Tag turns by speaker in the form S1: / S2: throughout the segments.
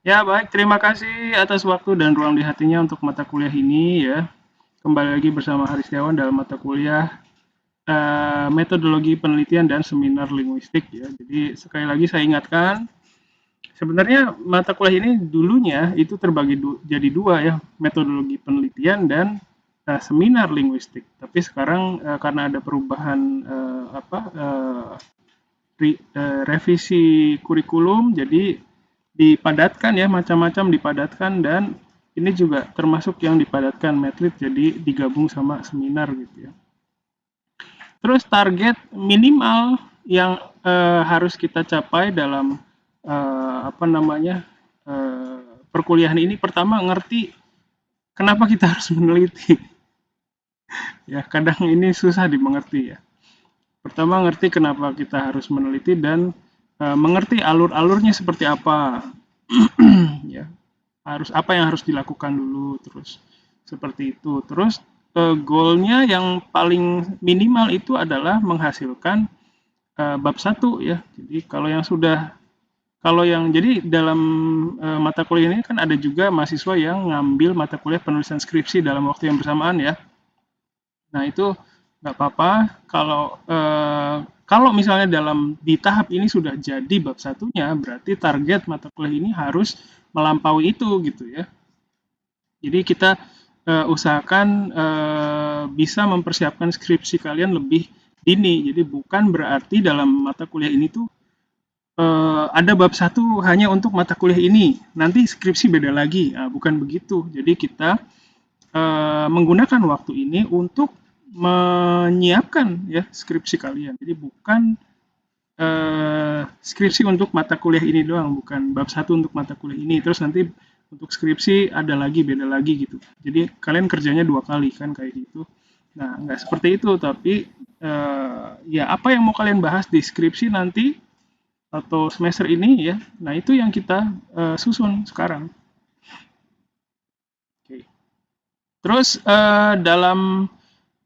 S1: Ya, baik. Terima kasih atas waktu dan ruang di hatinya untuk mata kuliah ini ya. Kembali lagi bersama Haris Setiawan dalam mata kuliah metodologi penelitian dan seminar linguistik ya. Jadi sekali lagi saya ingatkan, sebenarnya mata kuliah ini dulunya itu terbagi jadi dua ya, metodologi penelitian dan seminar linguistik. Tapi sekarang karena ada perubahan revisi kurikulum, jadi dipadatkan ya, macam-macam dipadatkan, dan ini juga termasuk yang dipadatkan Medlit jadi digabung sama seminar gitu ya. Terus target minimal yang harus kita capai dalam apa namanya perkuliahan ini, pertama ngerti kenapa kita harus meneliti ya, kadang ini susah dimengerti ya. Pertama ngerti kenapa kita harus meneliti dan mengerti alur-alurnya seperti apa ya, harus apa yang harus dilakukan dulu, terus seperti itu. Terus goalnya yang paling minimal itu adalah menghasilkan bab satu ya. Jadi kalau yang jadi dalam mata kuliah ini kan ada juga mahasiswa yang ngambil mata kuliah penulisan skripsi dalam waktu yang bersamaan ya. Nah itu nggak apa-apa kalau misalnya di tahap ini sudah jadi bab satunya, berarti target mata kuliah ini harus melampaui itu gitu ya. Jadi kita usahakan bisa mempersiapkan skripsi kalian lebih dini. Jadi bukan berarti dalam mata kuliah ini tuh ada bab satu hanya untuk mata kuliah ini, nanti skripsi beda lagi. Nah, bukan begitu. Jadi kita menggunakan waktu ini untuk menyiapkan ya skripsi kalian. Jadi bukan skripsi untuk mata kuliah ini doang, bukan bab satu untuk mata kuliah ini, terus nanti untuk skripsi ada lagi, beda lagi gitu. Jadi kalian kerjanya dua kali kan kayak gitu. Nah, nggak seperti itu, tapi ya apa yang mau kalian bahas di skripsi nanti atau semester ini ya, nah itu yang kita susun sekarang. Oke. Terus dalam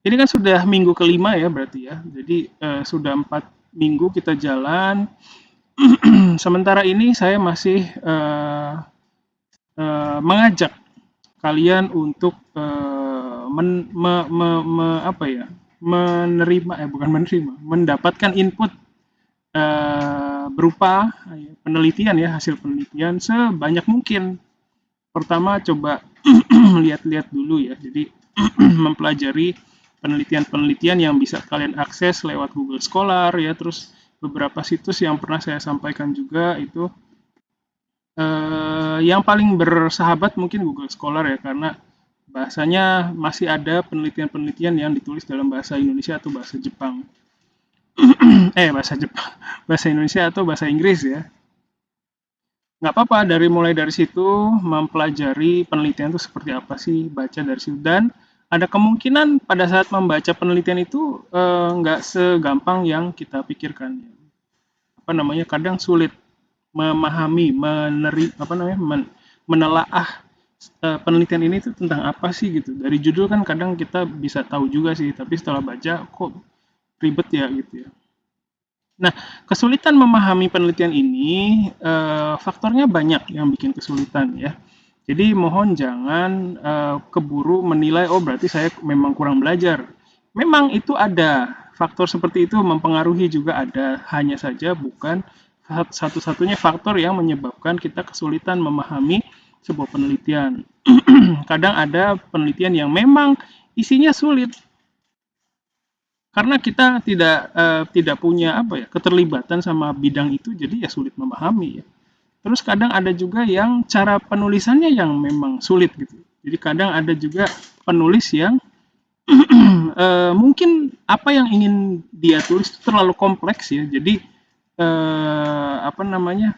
S1: ini kan sudah minggu kelima ya berarti ya, jadi sudah 4 minggu kita jalan. Sementara ini saya masih mengajak kalian untuk apa ya, menerima bukan menerima, mendapatkan input berupa penelitian ya, hasil penelitian sebanyak mungkin. Pertama coba lihat-lihat dulu ya, jadi mempelajari penelitian-penelitian yang bisa kalian akses lewat Google Scholar ya, terus beberapa situs yang pernah saya sampaikan juga itu yang paling bersahabat mungkin Google Scholar ya, karena bahasanya masih ada penelitian-penelitian yang ditulis dalam bahasa Indonesia atau bahasa Jepang. Bahasa Jepang, bahasa Indonesia atau bahasa Inggris ya. Nggak apa-apa, mulai dari situ mempelajari penelitian itu seperti apa sih, baca dari situ. Dan ada kemungkinan pada saat membaca penelitian itu nggak segampang yang kita pikirkan. Apa namanya, kadang sulit memahami, menelaah penelitian ini tuh tentang apa sih gitu. Dari judul kan kadang kita bisa tahu juga sih, tapi setelah baca kok ribet ya gitu ya. Nah, kesulitan memahami penelitian ini faktornya banyak yang bikin kesulitan ya. Jadi mohon jangan keburu menilai, oh berarti saya memang kurang belajar. Memang itu ada, faktor seperti itu mempengaruhi juga ada, hanya saja bukan satu-satunya faktor yang menyebabkan kita kesulitan memahami sebuah penelitian. Kadang ada penelitian yang memang isinya sulit karena kita tidak punya apa ya, keterlibatan sama bidang itu, jadi ya sulit memahami ya. Terus kadang ada juga yang cara penulisannya yang memang sulit gitu. Jadi kadang ada juga penulis yang mungkin apa yang ingin dia tulis itu terlalu kompleks ya. Jadi apa namanya,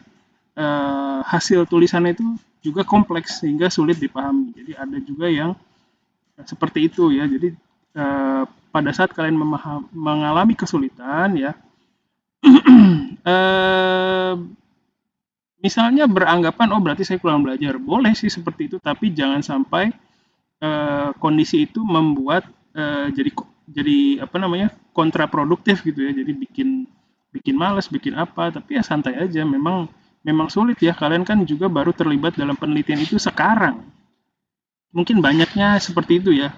S1: hasil tulisannya itu juga kompleks sehingga sulit dipahami. Jadi ada juga yang seperti itu ya. Jadi pada saat kalian mengalami kesulitan ya, eh, misalnya beranggapan oh berarti saya kurang belajar, boleh sih seperti itu, tapi jangan sampai kondisi itu membuat jadi apa namanya, kontraproduktif gitu ya, jadi bikin bikin malas, bikin apa, tapi ya santai aja, memang memang sulit ya, kalian kan juga baru terlibat dalam penelitian itu sekarang. Mungkin banyaknya seperti itu ya,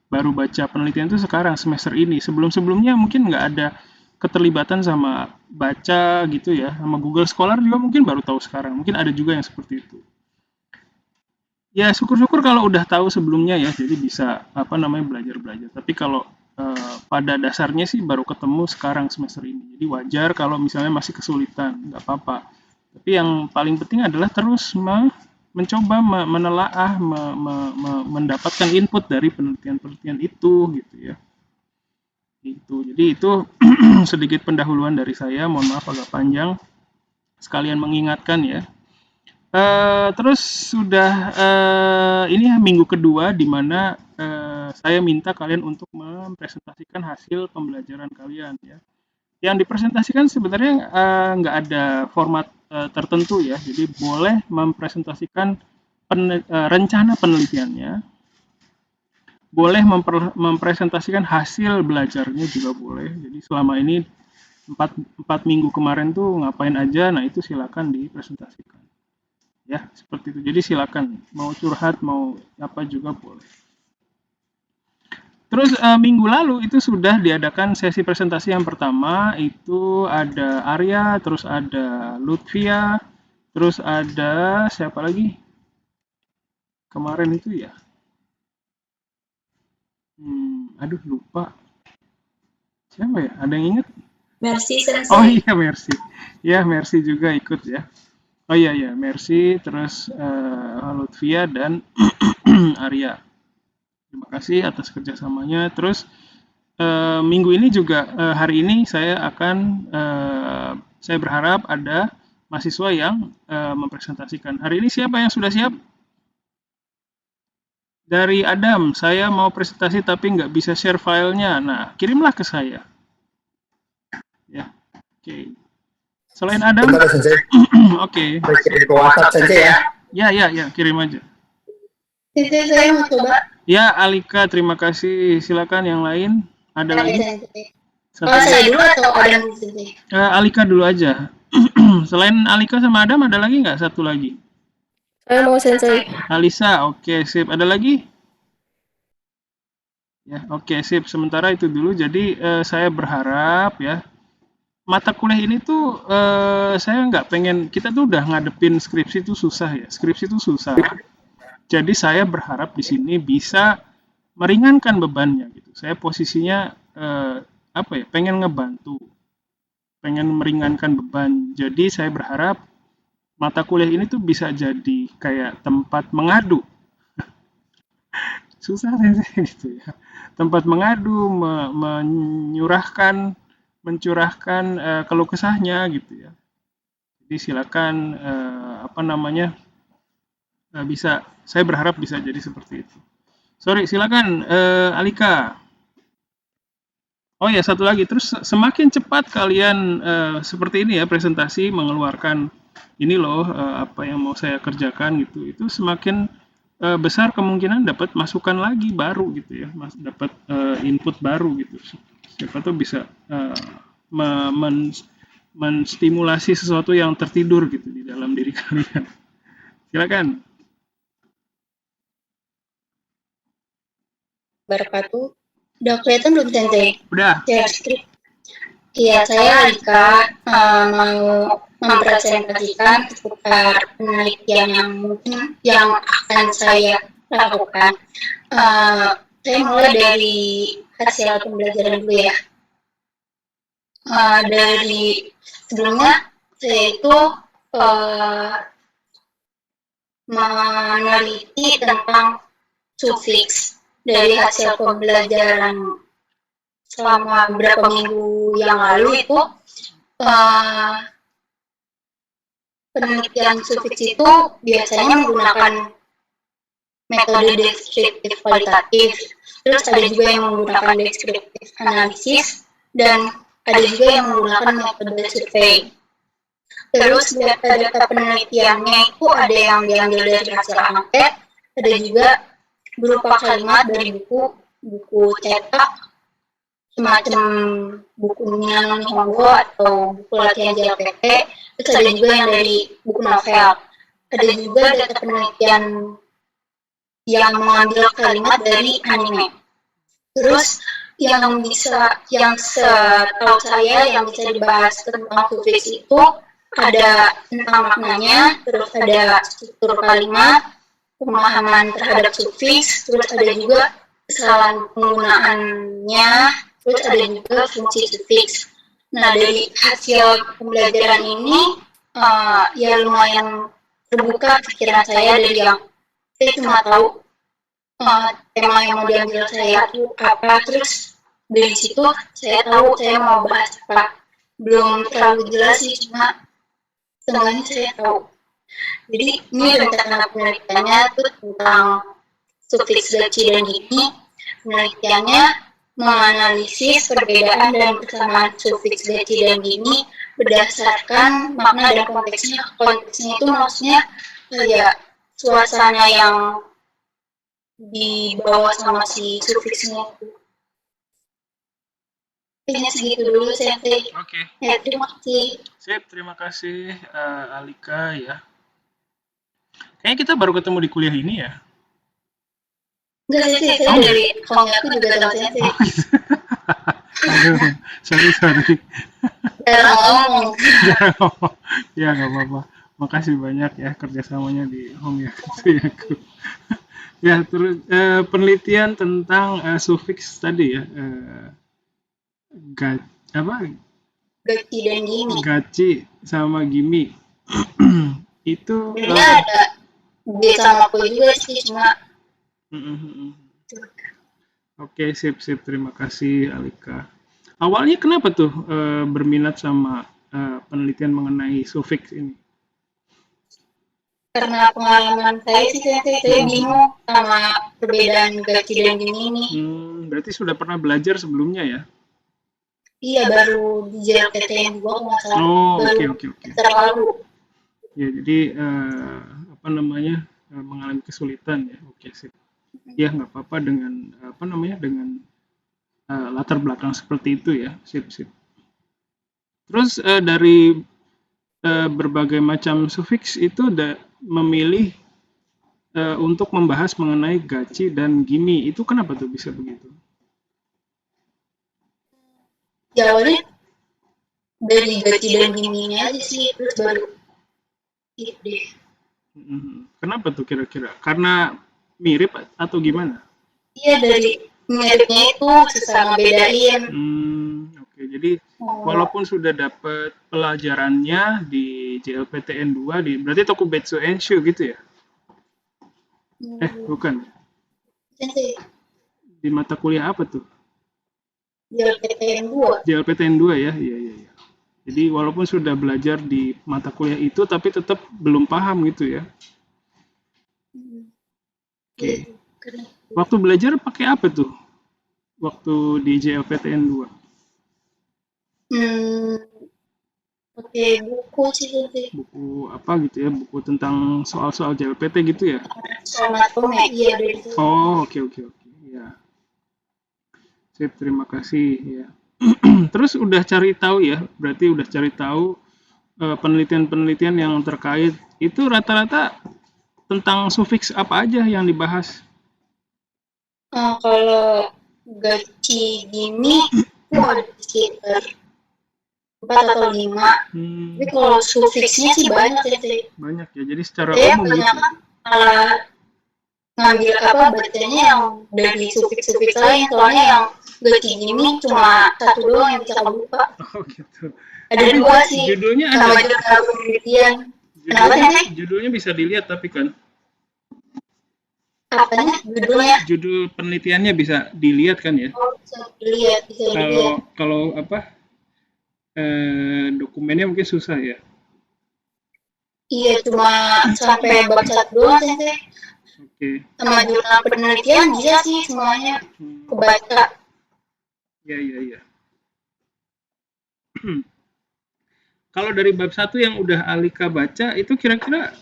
S1: baru baca penelitian itu sekarang semester ini. Sebelum-sebelumnya mungkin nggak ada keterlibatan sama baca gitu ya, sama Google Scholar juga mungkin baru tahu sekarang. Mungkin ada juga yang seperti itu. Ya syukur-syukur kalau udah tahu sebelumnya ya, jadi bisa apa namanya belajar-belajar. Tapi kalau pada dasarnya sih baru ketemu sekarang semester ini. Jadi wajar kalau misalnya masih kesulitan, nggak apa-apa. Tapi yang paling penting adalah terus mencoba menelaah, mendapatkan input dari penelitian-penelitian itu gitu ya. Itu. Jadi itu sedikit pendahuluan dari saya. Mohon maaf agak panjang. Sekalian mengingatkan ya. Terus sudah ini minggu kedua di mana saya minta kalian untuk mempresentasikan hasil pembelajaran kalian ya. Yang dipresentasikan sebenarnya nggak ada format tertentu ya, jadi boleh mempresentasikan rencana penelitiannya, boleh mempresentasikan hasil belajarnya juga boleh. Jadi selama ini 4 minggu kemarin tuh ngapain aja, nah itu silakan dipresentasikan. Ya seperti itu, jadi silakan mau curhat mau apa juga boleh. Terus minggu lalu itu sudah diadakan sesi presentasi yang pertama, itu ada Arya, terus ada Lutfia, terus ada siapa lagi kemarin itu ya, aduh lupa siapa ya, ada yang ingat?
S2: Mercy
S1: Oh
S2: Sensei.
S1: iya Mercy, ya Mercy juga ikut ya. Oh iya ya Mercy, terus Lutfia dan Arya. Terima kasih atas kerjasamanya. Terus minggu ini juga hari ini saya akan saya berharap ada mahasiswa yang mempresentasikan. Hari ini siapa yang sudah siap? Dari Adam, saya mau presentasi tapi nggak bisa share filenya. Nah, kirimlah ke saya. Ya, oke. Selain Adam,
S3: Bentar Sensei,
S1: oke.
S3: kirim ke WhatsApp Sensei ya.
S1: Ya, kirim aja.
S2: Sensei, saya mau coba.
S1: Ya, Alika, terima kasih. Silakan yang lain. Ada lagi?
S2: Satu. Saya dulu atau Adam dulu Sensei?
S1: Alika dulu aja. Selain Alika sama Adam, ada lagi nggak satu lagi?
S2: Saya mau Sensei.
S1: Alisa, oke, sip. Ada lagi? Ya, oke, sip. Sementara itu dulu. Jadi saya berharap ya, mata kuliah ini tuh saya nggak pengen, kita tuh udah ngadepin skripsi itu susah ya. Skripsi itu susah. Jadi saya berharap di sini bisa meringankan bebannya gitu. Saya posisinya apa ya? Pengen ngebantu, pengen meringankan beban. Jadi saya berharap mata kuliah ini tuh bisa jadi kayak tempat mengadu. Susah gitu ya. Tempat mengadu, mencurahkan keluh kesahnya gitu ya. Jadi silakan apa namanya bisa, saya berharap bisa jadi seperti itu. Sorry, silakan Alika. Oh ya, satu lagi. Terus semakin cepat kalian seperti ini ya presentasi mengeluarkan ini loh apa yang mau saya kerjakan gitu. Itu semakin besar kemungkinan dapat masukan lagi baru gitu ya, dapat input baru gitu. Siapa tuh bisa menstimulasi sesuatu yang tertidur gitu di dalam diri kalian. Silakan.
S2: Barakatuh. Udah kelihatan belum Sensei?
S1: Udah.
S2: Share script. Iya, saya Alika mau mempresentasikan seputar penelitian yang mungkin yang akan saya lakukan. Saya mulai dari hasil pembelajaran dulu ya. Dari sebelumnya saya itu meneliti tentang sufiks dari hasil pembelajaran selama beberapa minggu yang lalu itu penelitian sufiks itu biasanya menggunakan metode deskriptif kualitatif, terus ada juga yang menggunakan deskriptif analisis, dan ada juga yang menggunakan metode survei. Terus data-data penelitiannya itu ada yang diambil dari hasil angket, ada juga berupa kalimat dari buku cetak, semacam buku Minano Nihongo atau buku latihan JLPT, terus ada juga yang dari buku novel. Ada juga data penelitian yang mengambil kalimat dari anime. Terus yang setahu saya yang bisa dibahas tentang sufiks itu ada tentang maknanya, terus ada struktur kalimat, pemahaman terhadap sufiks, terus ada juga kesalahan penggunaannya, terus ada juga fungsi sufiks. Nah, dari hasil pembelajaran ini, ya lumayan terbuka pikiran saya dari yang saya cuma tahu tema yang mau diambil saya itu apa, terus dari situ saya tahu saya mau bahas apa. Belum terlalu jelas sih, cuma setengahnya saya tahu. Jadi ini rencana penelitiannya tuh tentang sufiks gaci dan gini. Penelitiannya menganalisis perbedaan dan persamaan sufiks gaci dan gini berdasarkan makna dan konteksnya. Konteksnya itu maksudnya kayak suasana yang dibawa sama si sufiksnya itu. Kayaknya segitu dulu Sensei.
S1: Oke.
S2: Ya, terima kasih.
S1: Sip, terima kasih Alika ya. Kayaknya kita baru ketemu di kuliah ini ya.
S2: Enggak Sensei, saya dari Hongyaku juga tahu Sensei.
S1: Oh gitu. Aduh, sorry.
S2: Jarang ngomong.
S1: Ya nggak apa-apa. Makasih banyak ya kerjasamanya di Hongyaku. Ya, terus penelitian tentang sufiks tadi ya.
S2: Gaci dan gini.
S1: Gaci sama gimi. Itu
S2: Sebenarnya ada B sama P juga sih, cuma
S1: Oke, sip. Terima kasih Alika. Awalnya kenapa tuh berminat sama penelitian mengenai sufiks ini?
S2: karena pengalaman saya sih saya bingung sama perbedaan gaci dan gini ini.
S1: Berarti sudah pernah belajar sebelumnya ya?
S2: Iya, baru di JLPT yang juga nggak salah.
S1: Oh, oke.
S2: Terlalu.
S1: Ya, jadi mengalami kesulitan ya. Oke, sip. Ya, nggak apa-apa dengan dengan latar belakang seperti itu ya. Sip. Terus dari berbagai macam sufiks itu memilih untuk membahas mengenai gaci dan gimi. Itu kenapa tuh bisa begitu?
S2: Ya awalnya dari gaci dan giminya aja sih, terus baru gitu deh.
S1: Kenapa tuh kira-kira? Karena mirip atau gimana?
S2: Iya, dari miripnya itu susah ngebedain.
S1: Oke. Jadi walaupun sudah dapat pelajarannya di JLPTN 2 berarti Tokubetsu Enshu gitu ya? Bukan.
S2: Sensei,
S1: Di mata kuliah apa tuh?
S2: JLPTN 2.
S1: JLPTN 2 ya? Iya. Jadi walaupun sudah belajar di mata kuliah itu tapi tetap belum paham gitu ya? Oke. Waktu belajar pakai apa tuh? Waktu di JLPTN 2?
S2: Pakai buku sih Sensei.
S1: Buku apa gitu ya? Buku tentang soal-soal JLPT gitu ya?
S2: Soal matematika, iya dari itu.
S1: Oh, oke. Ya. Sip, terima kasih ya. Terus udah cari tahu ya? Berarti udah cari tahu penelitian-penelitian yang terkait itu rata-rata tentang sufiks apa aja yang dibahas?
S2: Kalau gaci gini itu ada sekitar 4 atau 5. Tapi kalau sufiksnya sih banyak ya.
S1: Banyak ya, jadi secara
S2: saya
S1: umum
S2: banyak
S1: gitu.
S2: Ngambil bacanya yang dari sufiks-sufiks lain, soalnya yang gaci gini cuma satu doang yang bisa kebuka.
S1: Oh gitu.
S2: Ada dua sih.
S1: Judulnya
S2: sama
S1: ada.
S2: jurnal penelitian. Kenapa sih?
S1: Judulnya bisa dilihat tapi kan?
S2: Apanya? Judulnya?
S1: Judul penelitiannya bisa dilihat kan ya?
S2: Oh, bisa dilihat.
S1: Kalau apa? Dokumennya mungkin susah ya?
S2: Iya, cuma sampai bab 1 doang sih.
S1: Oke.
S2: Sama jurnal penelitian bisa sih semuanya kebaca.
S1: Iya. Kalau dari bab 1 yang udah Alika baca itu kira-kira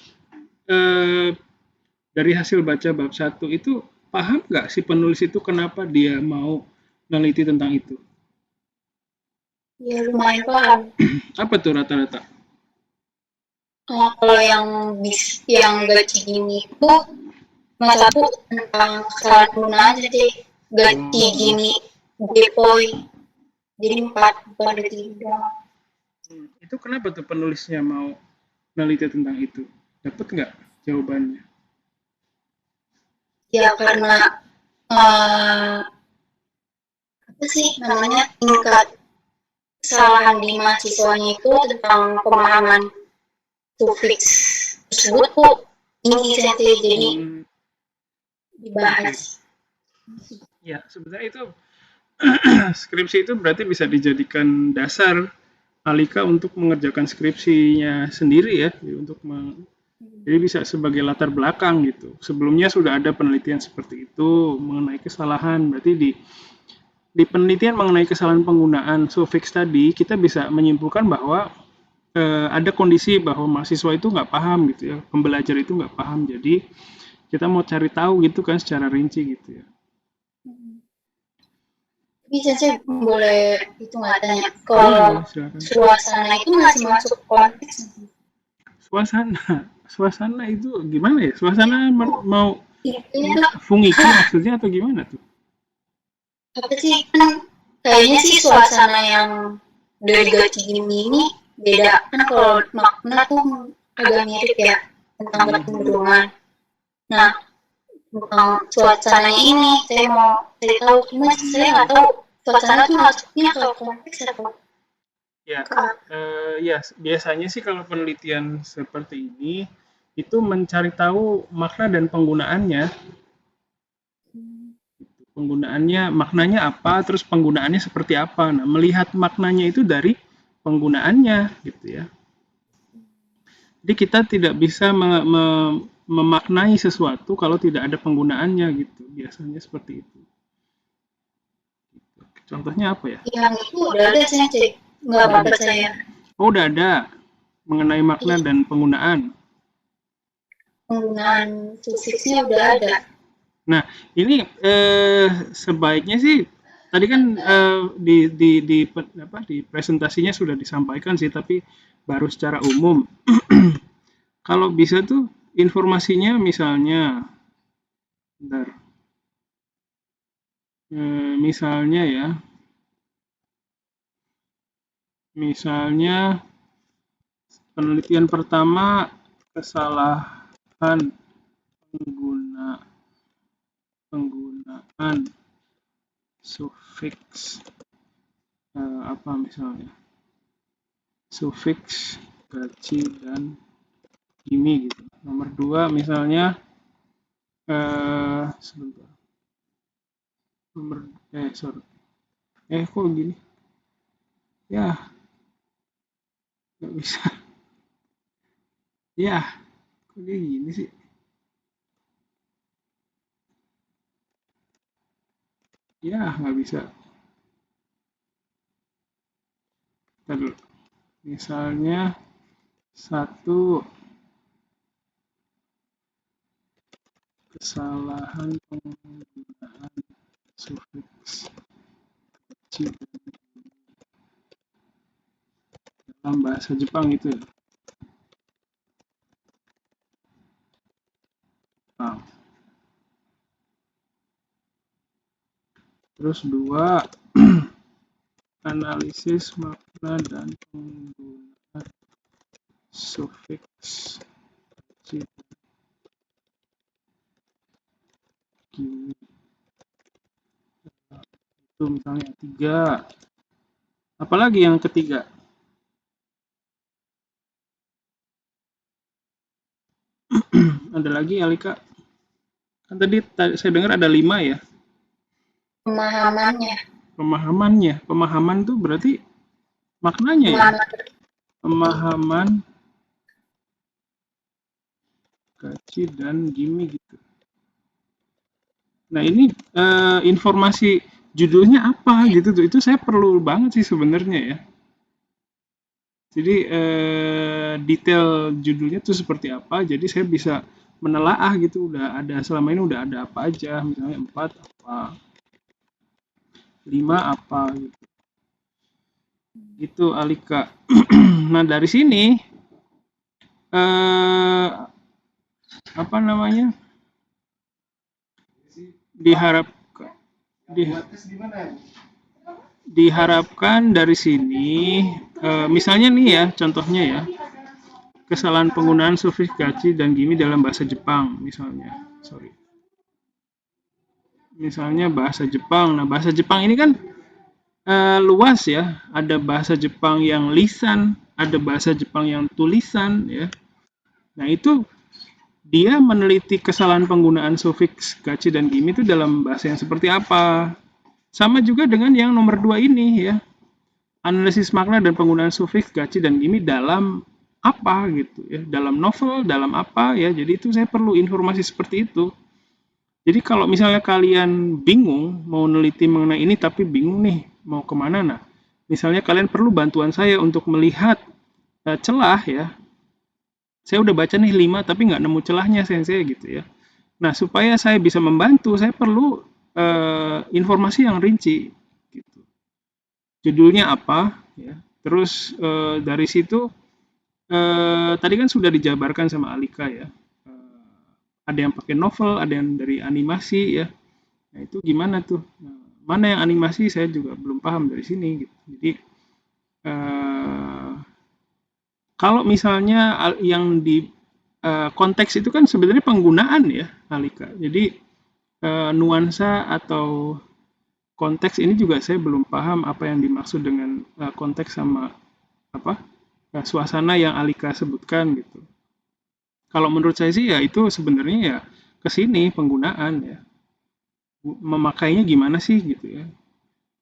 S1: dari hasil baca bab 1 itu paham nggak si penulis itu kenapa dia mau meneliti tentang itu?
S2: Ya lumayan paham.
S1: Apa tuh rata-rata?
S2: Kalau yang gaji gini itu mas aku tentang kesalahan penggunaan jadi gaji gini Depoy jadi empat bukan ada tiga.
S1: Itu kenapa tuh penulisnya mau meneliti tentang itu? Dapat nggak jawabannya?
S2: Ya karena uh, apa sih namanya tingkat kesalahan di mahasiswanya itu tentang pemahaman sufiks tersebut tuh tinggi sensei jadi dibahas.
S1: Ya, sebenarnya itu skripsi itu berarti bisa dijadikan dasar Alika untuk mengerjakan skripsinya sendiri ya, untuk jadi bisa sebagai latar belakang gitu. Sebelumnya sudah ada penelitian seperti itu mengenai kesalahan. Berarti di penelitian mengenai kesalahan penggunaan suffix tadi, kita bisa menyimpulkan bahwa ada kondisi bahwa mahasiswa itu nggak paham gitu ya, pembelajar itu nggak paham. Jadi kita mau cari tahu gitu kan secara rinci gitu ya.
S2: Bisa sih boleh itu nggak tanya kalau suasana itu masih masuk konteks
S1: suasana itu gimana ya, suasana mau
S2: intinya tuh
S1: fungiki maksudnya atau gimana tuh?
S2: apa sih kan kayaknya sih suasana yang dari gaji ini beda kan kalau makna tuh agak mirip ya tentang kecenderungan. Nah tentang suasananya ini saya mau saya tahu cuma saya nggak tahu suasana tuh masuknya ke konteks atau
S1: Ya, ya biasanya sih kalau penelitian seperti ini itu mencari tahu makna dan penggunaannya. Penggunaannya, maknanya apa, terus penggunaannya seperti apa. Nah, melihat maknanya itu dari penggunaannya gitu ya. Jadi kita tidak bisa memaknai sesuatu kalau tidak ada penggunaannya gitu. Biasanya seperti itu. Contohnya apa ya?
S2: yang itu udah ada sensei nggak apa-apa saya
S1: Oh, udah ada mengenai makna dan penggunaan.
S2: penggunaan sufiksnya udah ada.
S1: Nah, ini sebaiknya sih tadi kan di presentasinya sudah disampaikan sih, tapi baru secara umum. Kalau bisa tuh informasinya misalnya, bentar, misalnya ya, misalnya penelitian pertama kesalahan pengguna penggunaan sufiks apa misalnya sufiks gaji dan gimi gitu. Nomor 2 misalnya sebentar. Nomor sorry. Kok gini? Ya, nggak bisa. Ya, kok dia gini sih? Ya, nggak bisa. Lalu, misalnya satu kesalahan penggunaan sufiks ci dalam bahasa Jepang itu. Nah, terus 2 analisis makna dan penggunaan sufiks ci gimi. Itu misalnya 3. Apalagi yang ketiga? Ada lagi Alika? Kan tadi saya dengar ada 5 ya.
S2: Pemahamannya
S1: Pemahaman tuh berarti maknanya ya. Pemahaman gaji dan gimi gitu. Nah ini informasi judulnya apa gitu tuh, itu saya perlu banget sih sebenarnya ya. Jadi detail judulnya tuh seperti apa, jadi saya bisa menelaah gitu, udah ada selama ini udah ada apa aja, misalnya 4 apa, 5 apa gitu. Gitu Alika. Nah dari sini apa namanya, diharapkan diharapkan dari sini misalnya nih ya, contohnya ya, kesalahan penggunaan sufiks gachi dan gimi dalam bahasa Jepang misalnya bahasa Jepang. Nah bahasa Jepang ini kan luas ya, ada bahasa Jepang yang lisan, ada bahasa Jepang yang tulisan ya. Nah itu dia meneliti kesalahan penggunaan sufiks gachi dan gimi itu dalam bahasa yang seperti apa. Sama juga dengan yang nomor 2 ini ya, analisis makna dan penggunaan sufiks gachi dan gimi dalam apa gitu ya, dalam novel, dalam apa ya. Jadi itu saya perlu informasi seperti itu. Jadi kalau misalnya kalian bingung mau neliti mengenai ini tapi bingung nih mau kemana, nah misalnya kalian perlu bantuan saya untuk melihat celah ya. Saya udah baca nih 5 tapi nggak nemu celahnya sensei gitu ya. Nah supaya saya bisa membantu, saya perlu informasi yang rinci gitu. Judulnya apa ya. Terus dari situ tadi kan sudah dijabarkan sama Alika ya. Ada yang pakai novel, ada yang dari animasi ya. Nah itu gimana tuh? Nah, mana yang animasi saya juga belum paham dari sini gitu. Jadi kalau misalnya yang di konteks itu kan sebenarnya penggunaan ya Alika. Jadi nuansa atau konteks ini juga saya belum paham apa yang dimaksud dengan konteks sama apa suasana yang Alika sebutkan gitu. Kalau menurut saya sih ya itu sebenarnya ya kesini penggunaan ya, memakainya gimana sih gitu ya,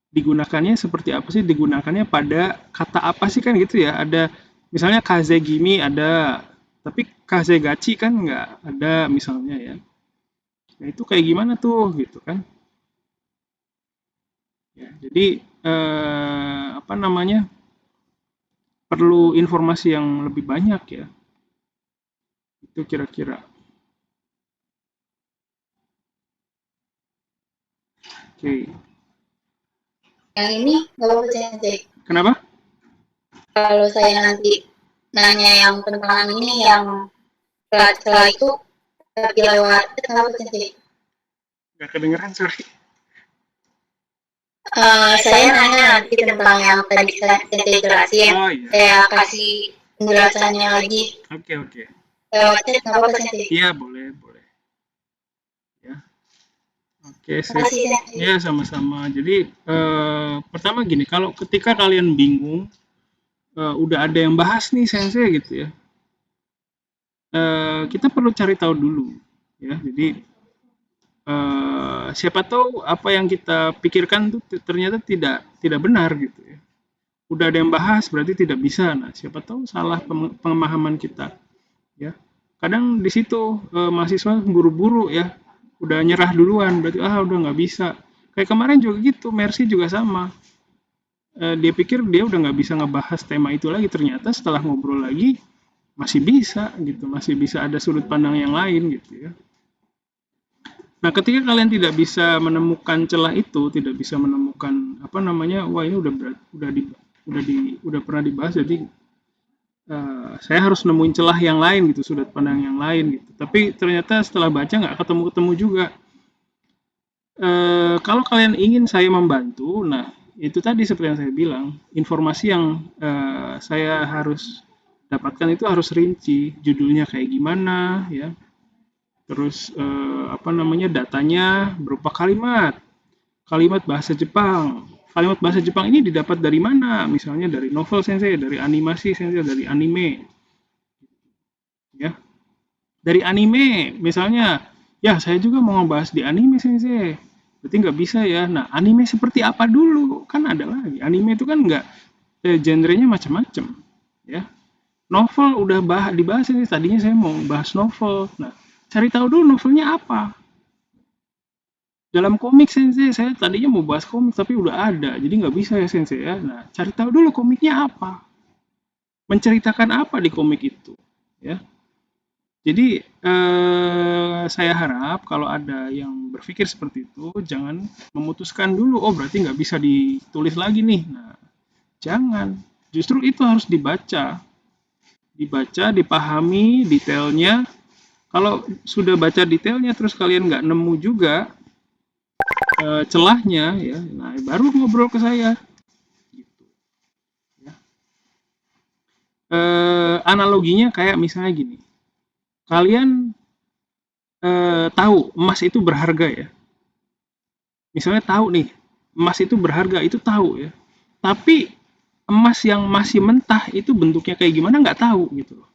S1: digunakannya seperti apa sih, digunakannya pada kata apa sih kan gitu ya. Ada misalnya kazegimi ada, tapi kazegachi kan nggak ada misalnya ya. Nah itu kayak gimana tuh gitu kan ya. Jadi apa namanya, perlu informasi yang lebih banyak ya, itu kira-kira. Oke.
S2: Yang ini nggak apa-apa sensei.
S1: Kenapa?
S2: Kalau saya nanti nanya yang tentang ini yang celah itu tapi lewat nggak apa sensei.
S1: Nggak kedengeran, sorry.
S2: Saya nanya nanti tentang yang tadi sensei jelasin.
S1: Oh iya.
S2: Saya kasih penjelasannya lagi.
S1: Oke.
S2: Lewat chat nggak apa-apa sensei.
S1: Iya boleh. Ya. Oke, sip.
S2: Makasih sensei.
S1: Ya sama-sama. Jadi pertama gini, kalau ketika kalian bingung, udah ada yang bahas nih sensei gitu ya, kita perlu cari tahu dulu ya. Jadi siapa tahu apa yang kita pikirkan tuh ternyata tidak benar gitu ya. Udah ada yang bahas berarti tidak bisa. Nah siapa tahu salah pemahaman kita ya. Kadang di situ mahasiswa buru-buru ya, udah nyerah duluan, berarti udah nggak bisa. Kayak kemarin juga gitu, Mercy juga sama. Dia pikir dia udah nggak bisa ngebahas tema itu lagi, ternyata setelah ngobrol lagi masih bisa gitu, masih bisa ada sudut pandang yang lain gitu ya. Nah, ketika kalian tidak bisa menemukan celah itu, tidak bisa menemukan apa namanya, wah ini udah pernah dibahas, jadi saya harus nemuin celah yang lain gitu, sudut pandang yang lain gitu. Tapi ternyata setelah baca nggak ketemu juga. Kalau kalian ingin saya membantu, nah itu tadi seperti yang saya bilang, informasi yang saya harus dapatkan itu harus rinci, judulnya kayak gimana ya, terus apa namanya, datanya berupa kalimat bahasa Jepang. Kalimat bahasa Jepang ini didapat dari mana? Misalnya dari novel sensei, dari animasi sensei, dari anime ya. Dari anime misalnya, ya saya juga mau ngebahas di anime sensei, berarti nggak bisa ya. Nah anime seperti apa dulu, kan ada lagi anime itu kan nggak genrenya macam-macam ya. Novel udah dibahas ini, tadinya saya mau bahas novel. Nah cari tahu dulu novelnya apa. Dalam komik sensei, saya tadinya mau bahas komik tapi udah ada, jadi nggak bisa ya sensei ya. Nah cari tahu dulu komiknya apa, menceritakan apa di komik itu ya. Jadi saya harap kalau ada yang berpikir seperti itu, jangan memutuskan dulu, oh berarti nggak bisa ditulis lagi nih. Nah, Jangan. Justru itu harus dibaca. Dibaca, dipahami detailnya. Kalau sudah baca detailnya terus kalian nggak nemu juga celahnya, ya, nah baru ngobrol ke saya. Gitu, ya. Analoginya kayak misalnya gini. Kalian tahu emas itu berharga ya. Misalnya tahu nih, emas itu berharga, itu tahu ya. Tapi emas yang masih mentah itu bentuknya kayak gimana nggak tahu gitu loh.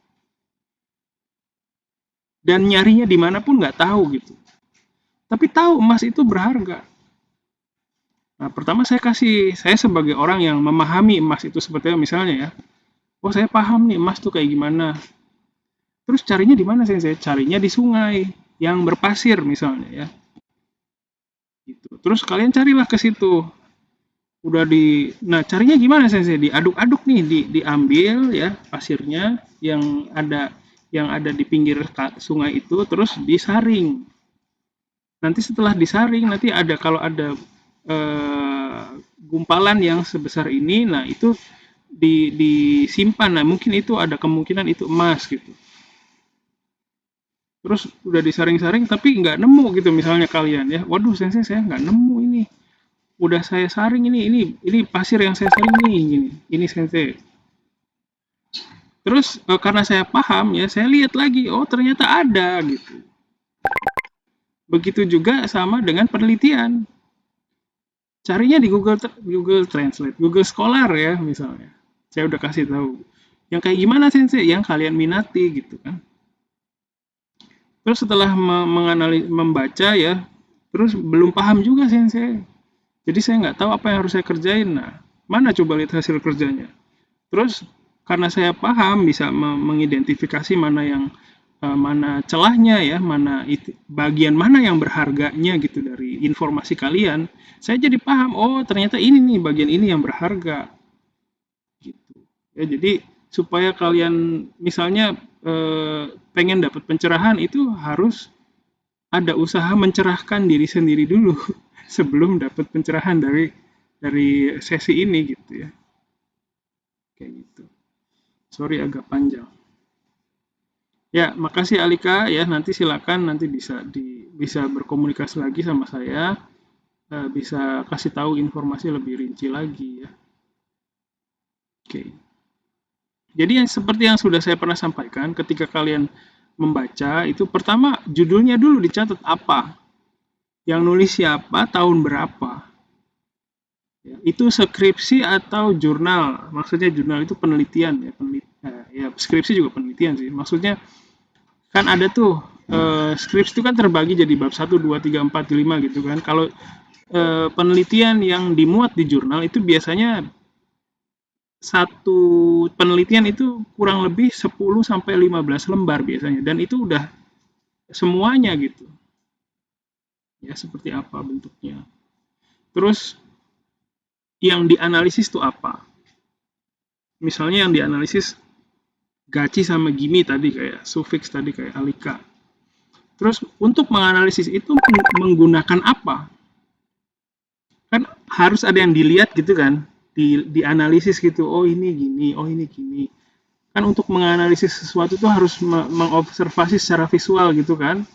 S1: Dan nyarinya di mana pun nggak tahu gitu. Tapi tahu emas itu berharga. Nah, pertama saya sebagai orang yang memahami emas itu seperti misalnya ya. Oh, saya paham nih emas tuh kayak gimana. Terus carinya di mana saya? Carinya di sungai yang berpasir misalnya ya. Gitu. Terus kalian carilah ke situ. Nah carinya gimana sensei? Diaduk-aduk nih, diambil ya pasirnya yang ada di pinggir sungai itu, terus disaring. Nanti setelah disaring, nanti kalau ada gumpalan yang sebesar ini, nah itu disimpan. Nah mungkin itu ada kemungkinan itu emas gitu. Terus udah disaring-saring tapi nggak nemu gitu misalnya kalian ya. Waduh sensei saya nggak nemu ini. Udah saya saring ini pasir yang saya saring nih ini sensei. Terus karena saya paham ya saya lihat lagi, oh ternyata ada gitu. Begitu juga sama dengan penelitian, carinya di Google Translate, Google Scholar ya misalnya. Saya udah kasih tahu yang kayak gimana sensei, yang kalian minati gitu kan. Terus setelah membaca ya, terus belum paham juga sensei. Jadi saya nggak tahu apa yang harus saya kerjain. Nah, mana coba lihat hasil kerjanya. Terus karena saya paham bisa mengidentifikasi mana celahnya ya, bagian mana yang berharganya gitu dari informasi kalian. Saya jadi paham, oh ternyata ini nih bagian ini yang berharga. Gitu. Ya, jadi supaya kalian misalnya pengen dapat pencerahan itu harus ada usaha mencerahkan diri sendiri dulu sebelum dapat pencerahan dari sesi ini gitu ya. Kayak gitu. Sorry agak panjang. Ya, makasih Alika ya. Nanti silakan nanti bisa berkomunikasi lagi sama saya. Bisa kasih tahu informasi lebih rinci lagi ya. Oke. Jadi seperti yang sudah saya pernah sampaikan, ketika kalian membaca itu pertama judulnya dulu dicatat apa, yang nulis siapa, tahun berapa. Ya, itu skripsi atau jurnal. Maksudnya jurnal itu penelitian ya, ya skripsi juga penelitian sih. Maksudnya kan ada tuh skripsi itu kan terbagi jadi bab 1, 2, 3, 4, 5 gitu kan. Kalau penelitian yang dimuat di jurnal itu biasanya satu penelitian itu kurang lebih 10 sampai 15 lembar biasanya, dan itu udah semuanya gitu. Ya, seperti apa bentuknya. Terus yang dianalisis itu apa? Misalnya yang dianalisis gaci sama gimi tadi kayak sufiks tadi kayak Alika. Terus untuk menganalisis itu menggunakan apa? Kan harus ada yang dilihat gitu kan, dianalisis gitu. Oh ini gini, oh ini gini. Kan untuk menganalisis sesuatu itu harus mengobservasi secara visual gitu kan.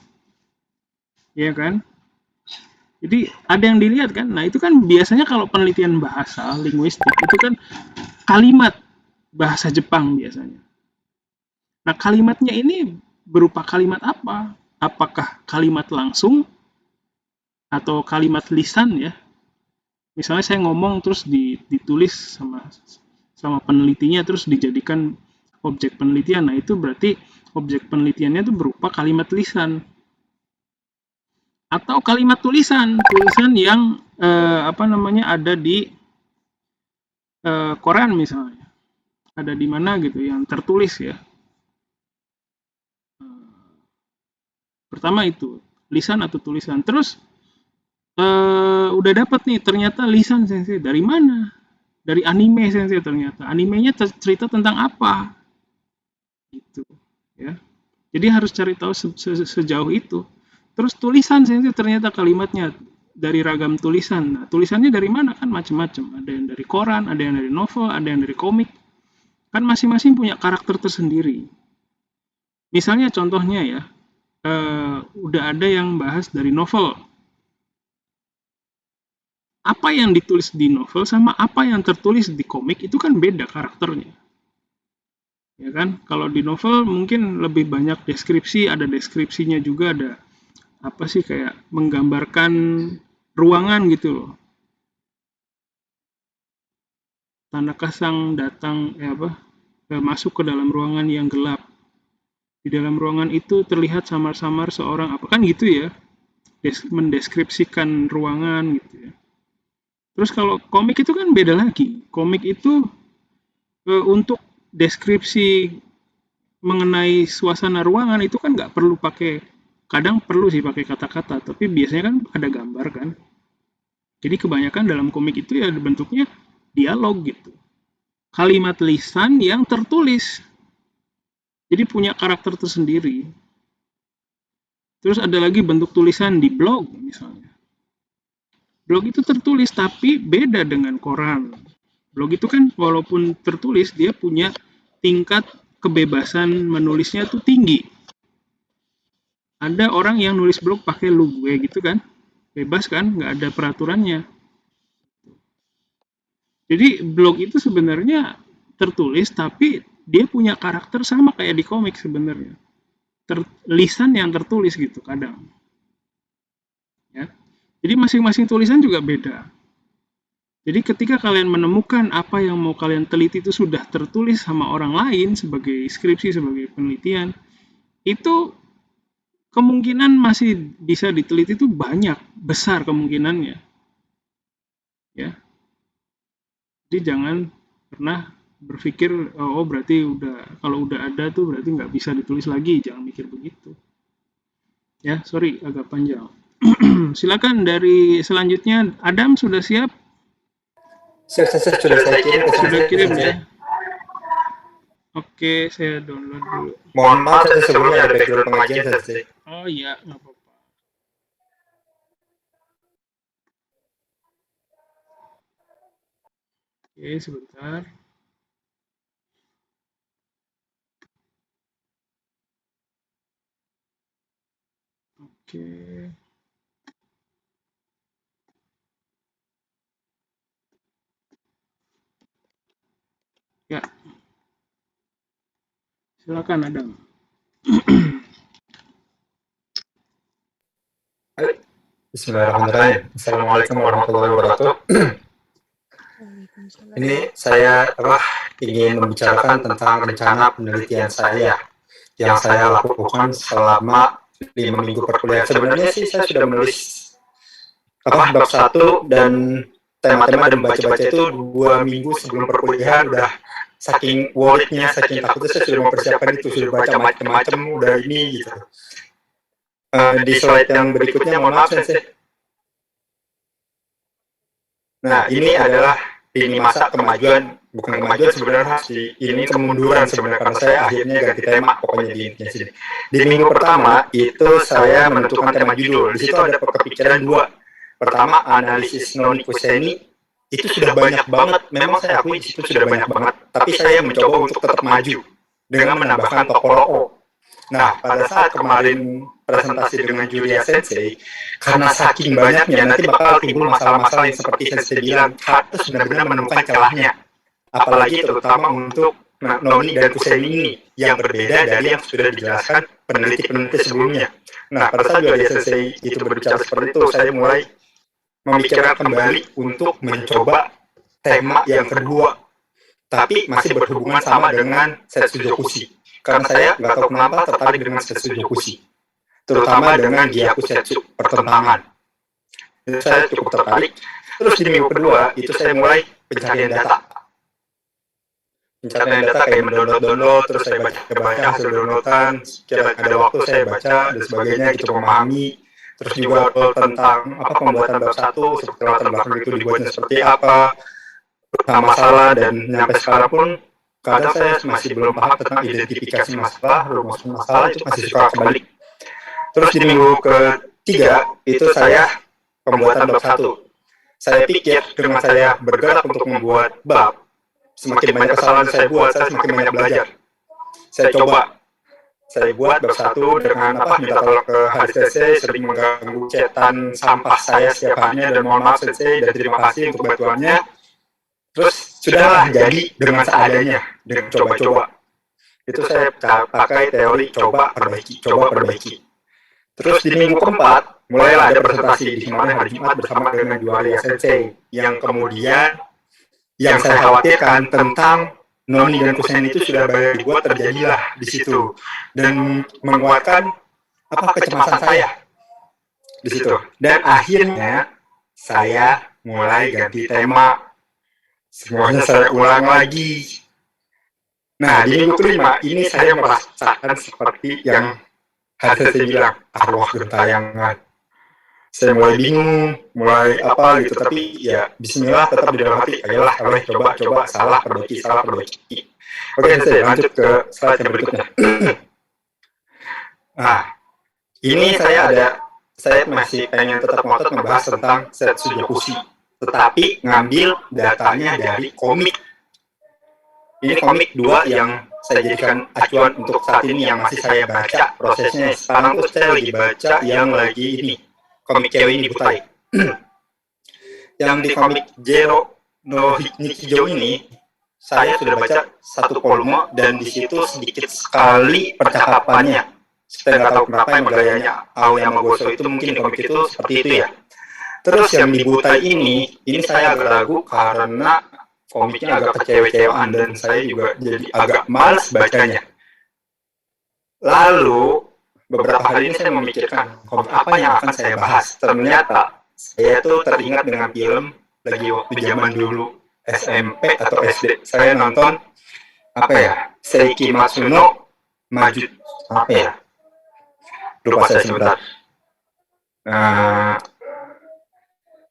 S1: Iya kan? Jadi ada yang dilihat kan. Nah, itu kan biasanya kalau penelitian bahasa linguistik itu kan kalimat bahasa Jepang biasanya. Nah, kalimatnya ini berupa kalimat apa? Apakah kalimat langsung atau kalimat lisan ya? Misalnya saya ngomong terus ditulis sama penelitinya terus dijadikan objek penelitian. Nah, itu berarti objek penelitiannya itu berupa kalimat lisan. Atau kalimat tulisan yang ada di koran misalnya, ada di mana gitu yang tertulis ya. Pertama itu lisan atau tulisan. Terus udah dapat nih ternyata lisan sensei dari mana? Dari anime sensei ternyata. Animenya cerita tentang apa? Gitu ya. Jadi harus cari tahu sejauh itu. Terus tulisan sensei ternyata kalimatnya dari ragam tulisan. Nah, tulisannya dari mana kan macam-macam. Ada yang dari koran, ada yang dari novel, ada yang dari komik. Kan masing-masing punya karakter tersendiri. Misalnya contohnya ya, udah ada yang bahas dari novel. Apa yang ditulis di novel sama apa yang tertulis di komik itu kan beda karakternya. Ya kan? Kalau di novel mungkin lebih banyak deskripsi, ada deskripsinya juga, ada apa sih kayak menggambarkan ruangan gitu loh. Tanakah sang datang masuk ke dalam ruangan yang gelap. Di dalam ruangan itu terlihat samar-samar seorang apa kan gitu ya. Mendeskripsikan ruangan gitu ya. Terus kalau komik itu kan beda lagi. Komik itu untuk deskripsi mengenai suasana ruangan itu kan nggak perlu pakai, kadang perlu sih pakai kata-kata, tapi biasanya kan ada gambar kan. Jadi kebanyakan dalam komik itu ya bentuknya dialog gitu. Kalimat lisan yang tertulis. Jadi punya karakter tersendiri. Terus ada lagi bentuk tulisan di blog misalnya. Blog itu tertulis tapi beda dengan koran. Blog itu kan walaupun tertulis dia punya tingkat kebebasan menulisnya tuh tinggi. Ada orang yang nulis blog pakai lu gue gitu kan. Bebas kan, nggak ada peraturannya. Jadi blog itu sebenarnya tertulis tapi dia punya karakter sama kayak di komik sebenarnya. Lisan yang tertulis gitu kadang. Ya. Jadi masing-masing tulisan juga beda. Jadi ketika kalian menemukan apa yang mau kalian teliti itu sudah tertulis sama orang lain sebagai skripsi, sebagai penelitian, itu kemungkinan masih bisa diteliti itu banyak, besar kemungkinannya. Ya. Jadi jangan pernah berpikir oh berarti kalau udah ada tuh berarti nggak bisa ditulis lagi, jangan mikir begitu. Ya, sorry agak panjang. Silakan dari selanjutnya, Adam sudah siap?
S3: Sudah saya kirim.
S1: Sudah kirim ya. Oke, saya download dulu.
S3: Mohon maaf sebelumnya ada background pengajian saja.
S1: Oh iya, nggak apa-apa. Oke, sebentar. Oke. Ya. Silakan Adam.
S3: Bismillahirrahmanirrahim. Assalamualaikum warahmatullahi wabarakatuh. Ini saya ingin membicarakan tentang rencana penelitian saya yang saya lakukan selama 5 minggu perkuliahan. Sebenarnya sih saya sudah menulis bab 1 dan tema-tema dan baca-baca itu 2 minggu sebelum perkuliahan. Udah saking worriednya, saking takutnya saya sudah mempersiapkan itu, sudah baca macam-macam, udah ini gitu. Di slide yang berikutnya, mohon maaf Sensei. Nah, ini adalah masa kemajuan, bukan kemajuan sebenarnya, ini kemunduran sebenarnya, karena saya akhirnya ganti tema pokoknya di sini. Di minggu pertama itu saya menentukan tema judul. Di situ ada kepikiran 2. Pertama, analisis Noni Kuseni itu sudah banyak banget. Memang saya akui di situ sudah banyak banget, tapi saya mencoba untuk tetap maju dengan menambahkan topologo. Nah, pada saat kemarin presentasi dengan Julia Sensei, karena saking banyaknya nanti bakal timbul masalah-masalah yang seperti Sensei bilang, harus benar-benar menemukan celahnya. Apalagi terutama untuk Noni dan Kuseni ini, yang berbeda dari yang sudah dijelaskan peneliti-peneliti sebelumnya. Nah, pada saat Julia Sensei itu berbicara seperti itu, saya mulai memikirkan kembali untuk mencoba tema yang kedua, tapi masih berhubungan sama dengan Setsu Jokushi. Karena saya nggak tahu kenapa tertarik dengan Setsu Jokushi, terutama dengan Gyakusetsu, pertentangan. Itu saya cukup tertarik. Terus di minggu kedua, itu saya mulai pencarian data. Pencarian data kayak mendownload, terus saya baca hasil downloadan, kira ada waktu saya baca, dan sebagainya, gitu memahami. Terus juga tentang pembuatan bab 1, seperti latar belakang itu dibuatnya seperti apa, masalah, dan sampai sekarang pun kadang saya masih belum paham tentang identifikasi masalah, rumus masalah, itu masih suka kebalik. Terus di minggu ketiga itu saya pembuatan bab 1. Saya pikir dengan saya bergerak untuk membuat bab, semakin banyak kesalahan saya buat, saya semakin banyak belajar. Saya coba, saya buat bab 1 dengan minta tolong ke Hadis Sensei, sering mengganggu cetan sampah saya setiap harinya, dan mohon maaf Sensei dan terima kasih untuk bantuannya. Terus sudahlah jadi dengan seadanya, dengan coba-coba. Itu saya pakai teori coba perbaiki, coba perbaiki. Terus di minggu keempat mulailah ada presentasi di mana hari Jumat bersama dengan Juaria Sensei, yang kemudian yang saya khawatirkan tentang Noni dan Kusen itu sudah banyak dibuat terjadilah di situ, dan menguatkan kecemasan saya di situ. Dan akhirnya saya mulai ganti tema, semuanya saya ulang lagi. Nah, di minggu kelima ini saya merasakan seperti yang Hadis saya bilang, arwah gentayangan. Saya mulai bingung, mulai gitu, tapi ya bismillah tetap di dalam hati, ayolah, coba, salah, perbaiki. Oke, saya lanjut ke slide yang berikutnya. Nah, ini saya masih pengen tetap ngotot membahas tentang Setsu Jokushi, tetapi ngambil datanya dari komik. Ini komik 2 yang saya jadikan acuan untuk saat ini yang masih saya baca prosesnya. Sekarang tuh saya lagi baca yang lagi ini, komik cewek ini Butai. Yang di komik Jero no Nichijou ini, saya sudah baca 1 volume dan di situ sedikit sekali percakapannya. Saya nggak tahu kenapa yang gayanya Aoyama Goso itu mungkin di komik itu seperti itu ya. Terus yang di Butai ini saya agak ragu karena komiknya agak kecewe-cewean dan saya juga jadi agak malas bacanya. Lalu beberapa hari ini saya memikirkan komik apa yang akan saya bahas. Ternyata saya tuh teringat dengan film lagi waktu zaman dulu SMP atau SD. Saya nonton Seiki Matsuno Maju lupa saya sebentar.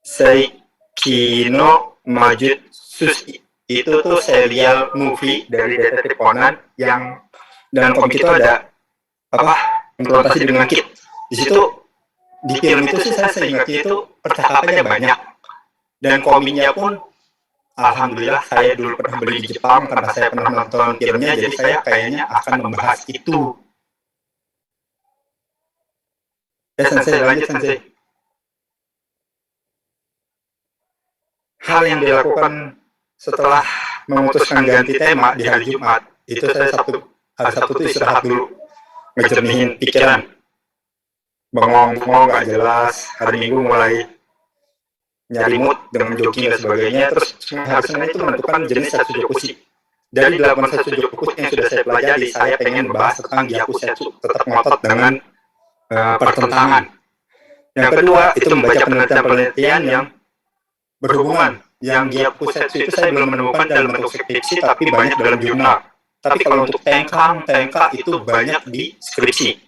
S3: Seiki no Majutsushi itu tuh serial movie dari Detektif Conan yang dalam komik itu ada implementasi dengan kit. Di situ di film itu sih saya ingatnya itu percakapannya banyak, dan komiknya pun alhamdulillah saya dulu pernah beli di Jepang karena saya pernah nonton filmnya, jadi saya kayaknya akan membahas itu. Ya Sensei, lanjut Sensei. Hal yang dilakukan setelah memutuskan ganti tema di hari Jumat, itu saya hari Sabtu itu istirahat dulu, ngejernihin pikiran. Bengong-bengong gak jelas, hari Minggu mulai nyari mood dengan jogging dan sebagainya. Terus hari Senin itu menentukan jenis Setsu Jokushi. Dari 8 Setsu Jokushi yang sudah saya pelajari, saya pengen membahas tentang Gyakusetsu, tetap ngotot dengan pertentangan. Yang kedua, itu membaca penelitian-penelitian yang berhubungan. Yang Gyakusetsu itu saya belum menemukan dalam bentuk skripsi, tapi banyak dalam jurnal. Tapi kalau untuk TNK itu banyak di skripsi.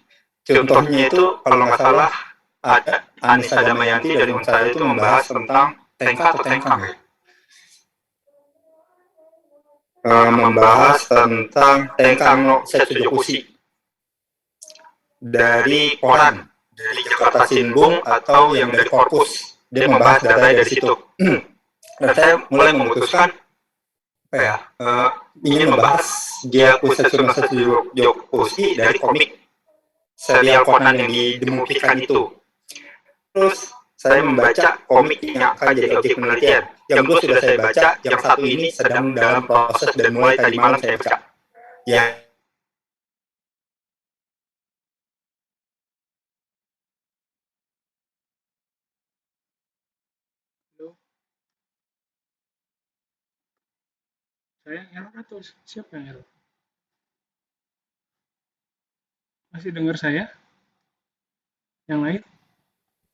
S3: Contohnya itu kalau nggak salah ada Anissa Damayanti dari Unsara itu membahas tentang TNK atau Tenkang ya. Membahas tentang Tenkang no Setsu Jokushi dari koran, dari Jakarta Shinbun atau yang dari Korpus. Dia membahas data dari situ. Dan saya mulai memutuskan ingin membahas Gyakusetsu no Setsu Jokushi dari komik serial Conan yang didemupikan itu. Terus saya membaca komik yang akan jadi objek penelitian. Yang dua sudah saya baca, yang satu ini sedang dalam proses dan mulai tadi malam saya baca. Ya.
S1: Halo. Saya yang error atau siapa yang error? Masih dengar saya? Yang lain?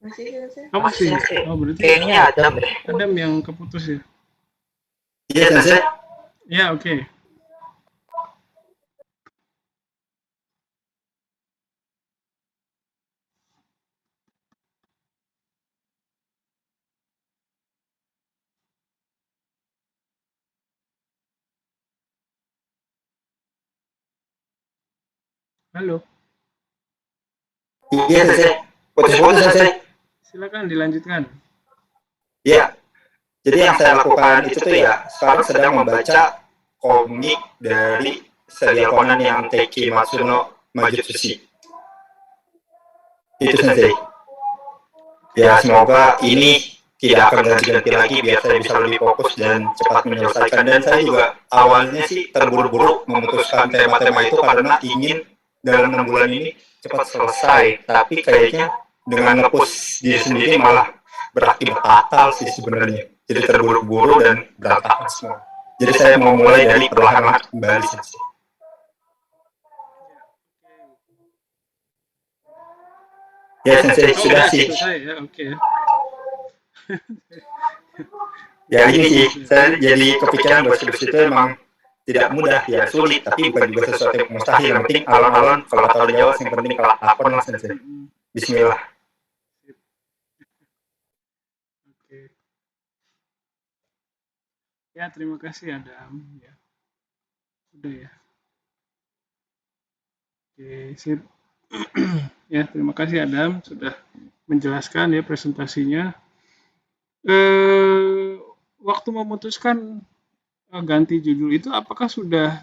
S2: Masih.
S1: Oh, masih. Oh, berarti
S3: Kayaknya Adam deh.
S1: Adam yang keputus ya?
S3: Iya, Sensei.
S1: Ya, oke. Halo.
S3: Iya, Sensei. Putus-putus, Sensei.
S1: Silakan dilanjutkan.
S3: Ya, jadi yang saya lakukan itu tuh ya, sekarang sedang membaca komik dari serial Conan yang Teiki Matsuno Majutsushi. Itu Sensei. Ya, semoga ini tidak akan ganti-ganti lagi biar saya bisa lebih fokus dan cepat menyelesaikan. Dan saya juga awalnya sih terburu-buru memutuskan tema-tema itu karena ingin dalam 6 bulan ini cepat selesai. Tapi kayaknya dengan ngepus diri sendiri malah berakibat fatal sih sebenarnya. Jadi terburu-buru dan berantakan semua. Jadi saya mau mulai dari perlahan-lahan kembali sih. Ya, Sensei, sudah sih.
S1: Selesai ya, oke.
S3: Ya ini sih, saya jadi kepikiran bahwa skripsi itu emang tidak mudah, ya sulit, tapi bukan juga sesuatu yang mustahil. Yang penting alon-alon, kalau tahu Jawa, yang penting kelak lakon lah Sensei. Bismillah.
S1: Oke. Ya, terima kasih Adam. Ya, udah ya. Oke, sip. Ya, terima kasih Adam sudah menjelaskan ya presentasinya. Waktu memutuskan ganti judul itu apakah sudah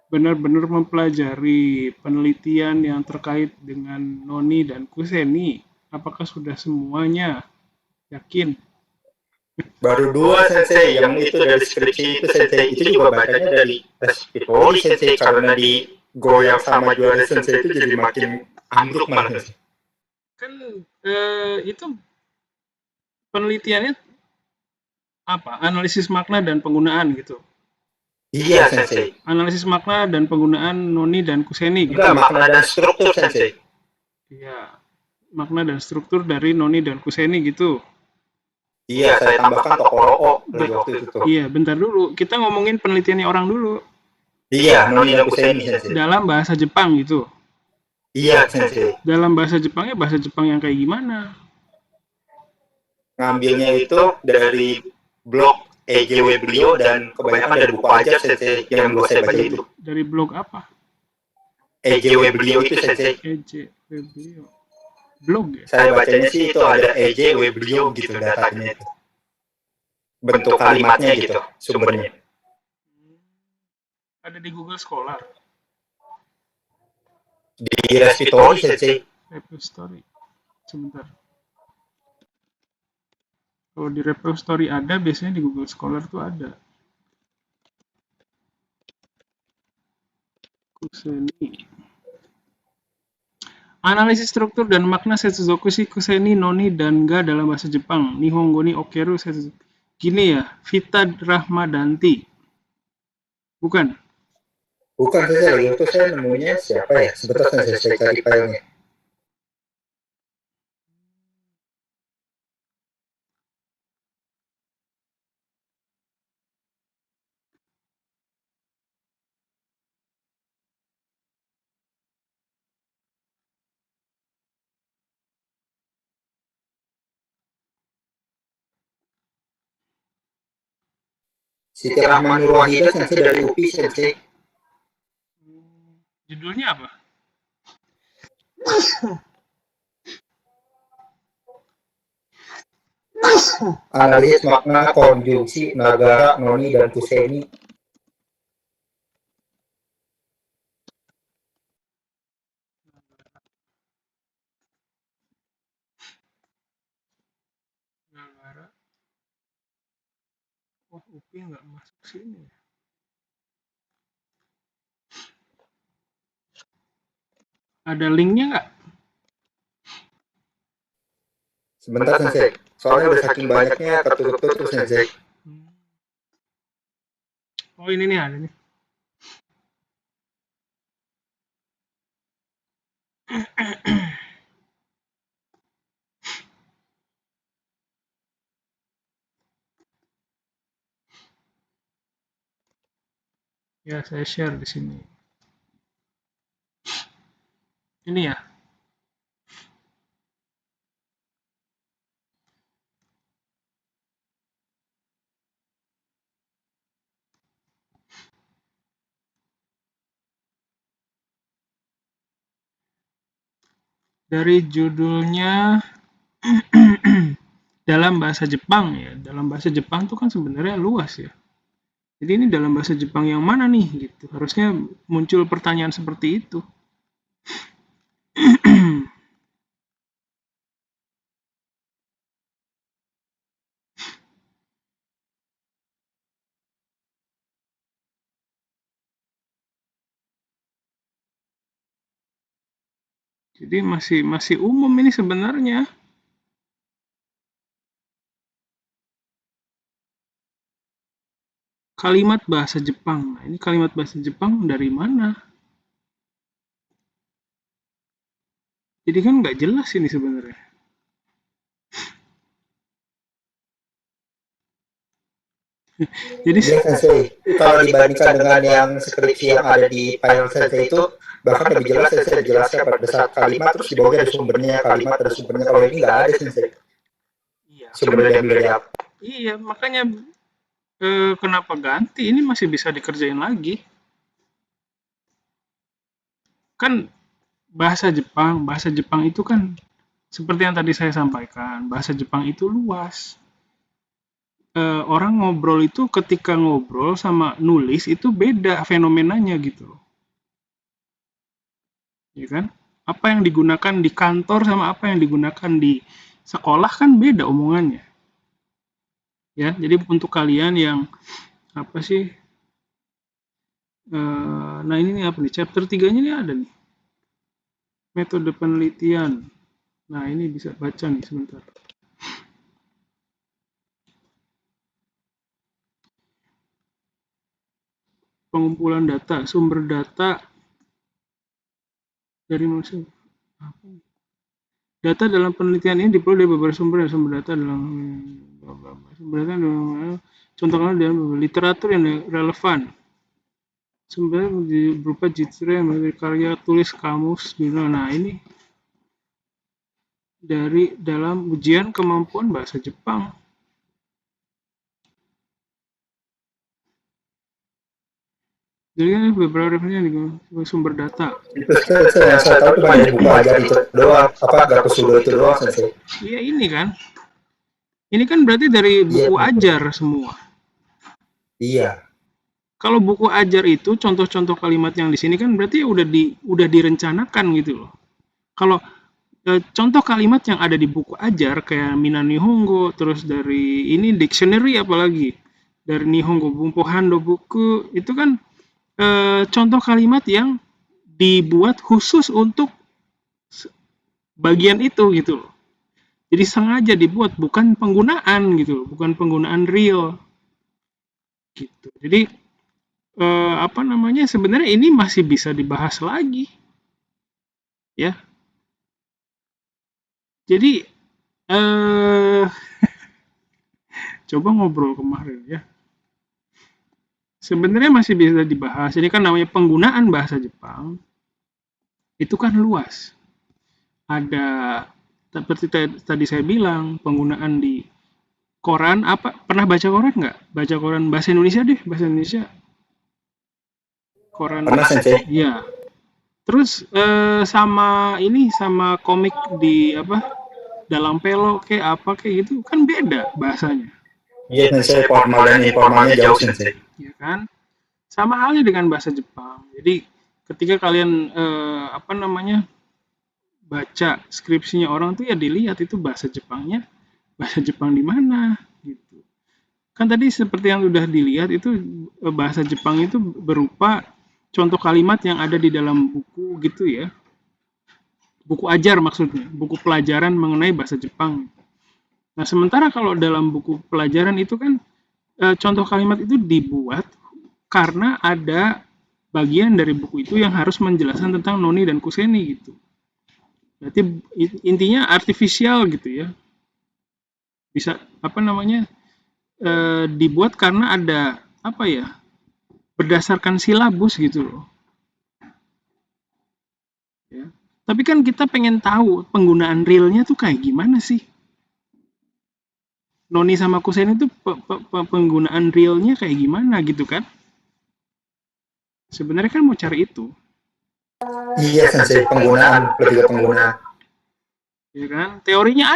S1: benar-benar mempelajari penelitian yang terkait dengan Noni dan Kuseni? Apakah sudah semuanya yakin?
S3: Baru dua Sensei, yang itu dari skripsi itu Sensei, itu juga bacanya dari Respiratory Sensei, karena di Go yang sama juara Sensei itu jadi makin ambruk malah Sensei.
S1: Kan itu penelitiannya apa? Analisis makna dan penggunaan gitu.
S3: Iya Sensei.
S1: Analisis makna dan penggunaan Noni dan Kuseni gitu.
S3: Enggak, makna dan struktur Sensei.
S1: Iya, makna dan struktur dari Noni dan Kuseni gitu.
S3: Iya, saya tambahkan Tokoroko lagi waktu itu tuh.
S1: Iya, bentar dulu. Kita ngomongin penelitiannya orang dulu.
S3: Iya, Noni dan Kuseni Sensei.
S1: Dalam bahasa Jepang gitu.
S3: Iya Sensei.
S1: Dalam bahasa Jepangnya bahasa Jepang yang kayak gimana?
S3: Ngambilnya itu dari blog EJW beliau dan kebanyakan dari buku aja Sensei yang dulu saya baca itu.
S1: Dari blog apa?
S3: EJW beliau itu Sensei.
S1: EJW beliau. Blog ya?
S3: Saya bacanya sih itu ada EJW beliau gitu datanya itu. Bentuk kalimatnya gitu, sumbernya.
S1: Ada di Google Scholar.
S3: Di Respiratory Sensei.
S1: Repository. Sebentar. Kalau di repository ada, biasanya di Google Scholar tuh ada. Kuseni. Analisis struktur dan makna Setsuzoku Kuseni Noni dan Ga dalam bahasa Jepang. Nihongo ni Okeru Setsuzoku. Gini ya, Vita Rahmadanti. Bukan?
S3: Bukan Sensei, lagi itu saya nemunya siapa ya? Sebentar saya cari filenya. Siti Rahman Nur Wahida Sensei dari UPI Sensei.
S1: Judulnya apa?
S3: Analisis makna konjungsi Nagara, Noni, dan Kuseni.
S1: Nagara. Wah, UPI nggak masuk sini. Ada linknya nggak?
S3: Sebentar Sensei, soalnya udah saking banyaknya ketutup-tutup Sensei.
S1: Oh ini nih ada nih. Ya saya share di sini. Ini ya. Dari judulnya dalam bahasa Jepang ya. Dalam bahasa Jepang tuh kan sebenarnya luas ya. Jadi ini dalam bahasa Jepang yang mana nih gitu. Harusnya muncul pertanyaan seperti itu. Jadi masih umum ini sebenarnya. Kalimat bahasa Jepang. Nah, ini kalimat bahasa Jepang dari mana? Jadi kan nggak jelas ini sebenarnya. Jadi
S3: Iya Sensei, kalau dibandingkan dengan yang skripsi yang ada di file Sensei itu bahkan lebih jelas Sensei dijelaskan pada saat kalimat terus di bawahnya ada sumbernya, kalimat ada sumbernya. Kalau ini nggak ada Sensei.
S1: iya,
S3: Sumbernya diambil dari apa?
S1: iya makanya kenapa ganti? Ini masih bisa dikerjain lagi. Kan bahasa Jepang itu kan seperti yang tadi saya sampaikan, bahasa Jepang itu luas. Orang ngobrol itu ketika ngobrol sama nulis itu beda fenomenanya gitu loh. Ya kan? Apa yang digunakan di kantor sama apa yang digunakan di sekolah kan beda omongannya. Ya, jadi untuk kalian yang apa sih? Nah ini nih apa nih? Chapter 3-nya nih ada nih. Metode penelitian. Nah, ini bisa baca nih sebentar. Pengumpulan data, sumber data dari manusia. Data dalam penelitian ini diperoleh dari beberapa sumber data dalam sumber data dalam contohnya dalam literatur yang relevan. Sumber berupa jitsure dari karya tulis kamus gitu. Nah, ini dari dalam ujian kemampuan bahasa Jepang. Jadi kan beberapa referensi di sumber data.
S3: Itu Sensei yang saya tahu cuma dari buku ajar itu doang, apa Gakusudo itu doang Sensei.
S1: Iya ini kan. Ini kan berarti dari buku ajar semua.
S3: Iya.
S1: Kalau buku ajar itu contoh-contoh kalimat yang di sini kan berarti udah direncanakan gitu loh. Kalau contoh kalimat yang ada di buku ajar kayak Minan Nihongo, terus dari ini dictionary apalagi dari Nihongo Bumpo Hando buku itu kan contoh kalimat yang dibuat khusus untuk bagian itu gitu loh. Jadi sengaja dibuat bukan penggunaan gitu loh, bukan penggunaan real gitu. Jadi apa namanya sebenarnya ini masih bisa dibahas lagi ya. Jadi coba ngobrol kemarin ya. Sebenarnya masih bisa dibahas. Ini kan namanya penggunaan bahasa Jepang itu kan luas. Ada seperti tadi saya bilang penggunaan di koran apa pernah baca koran nggak? Baca koran bahasa Indonesia deh bahasa Indonesia. Koran.
S3: Pernah Sensei?
S1: Iya. Terus sama ini sama komik di apa dalam pelo kayak apa kayak gitu kan beda bahasanya.
S3: Iya Sensei, formal dan informalnya jauh Sensei.
S1: Ya kan? Sama halnya dengan bahasa Jepang. Jadi ketika kalian apa namanya baca skripsinya orang tuh ya dilihat itu bahasa Jepangnya bahasa Jepang di mana gitu. Kan tadi seperti yang udah dilihat itu bahasa Jepang itu berupa contoh kalimat yang ada di dalam buku gitu ya. Buku ajar maksudnya, buku pelajaran mengenai bahasa Jepang. Nah, sementara kalau dalam buku pelajaran itu kan contoh kalimat itu dibuat karena ada bagian dari buku itu yang harus menjelaskan tentang noni dan kuseni gitu. Berarti intinya artifisial gitu ya. Bisa apa namanya dibuat karena ada apa ya berdasarkan silabus gitu loh. Ya. Tapi kan kita pengen tahu penggunaan realnya tuh kayak gimana sih? Noni sama kuseni itu penggunaan realnya kayak gimana gitu kan? Sebenarnya kan mau cari itu.
S3: Iya Sensei, penggunaan, lebih ke penggunaan.
S1: ya kan? Teorinya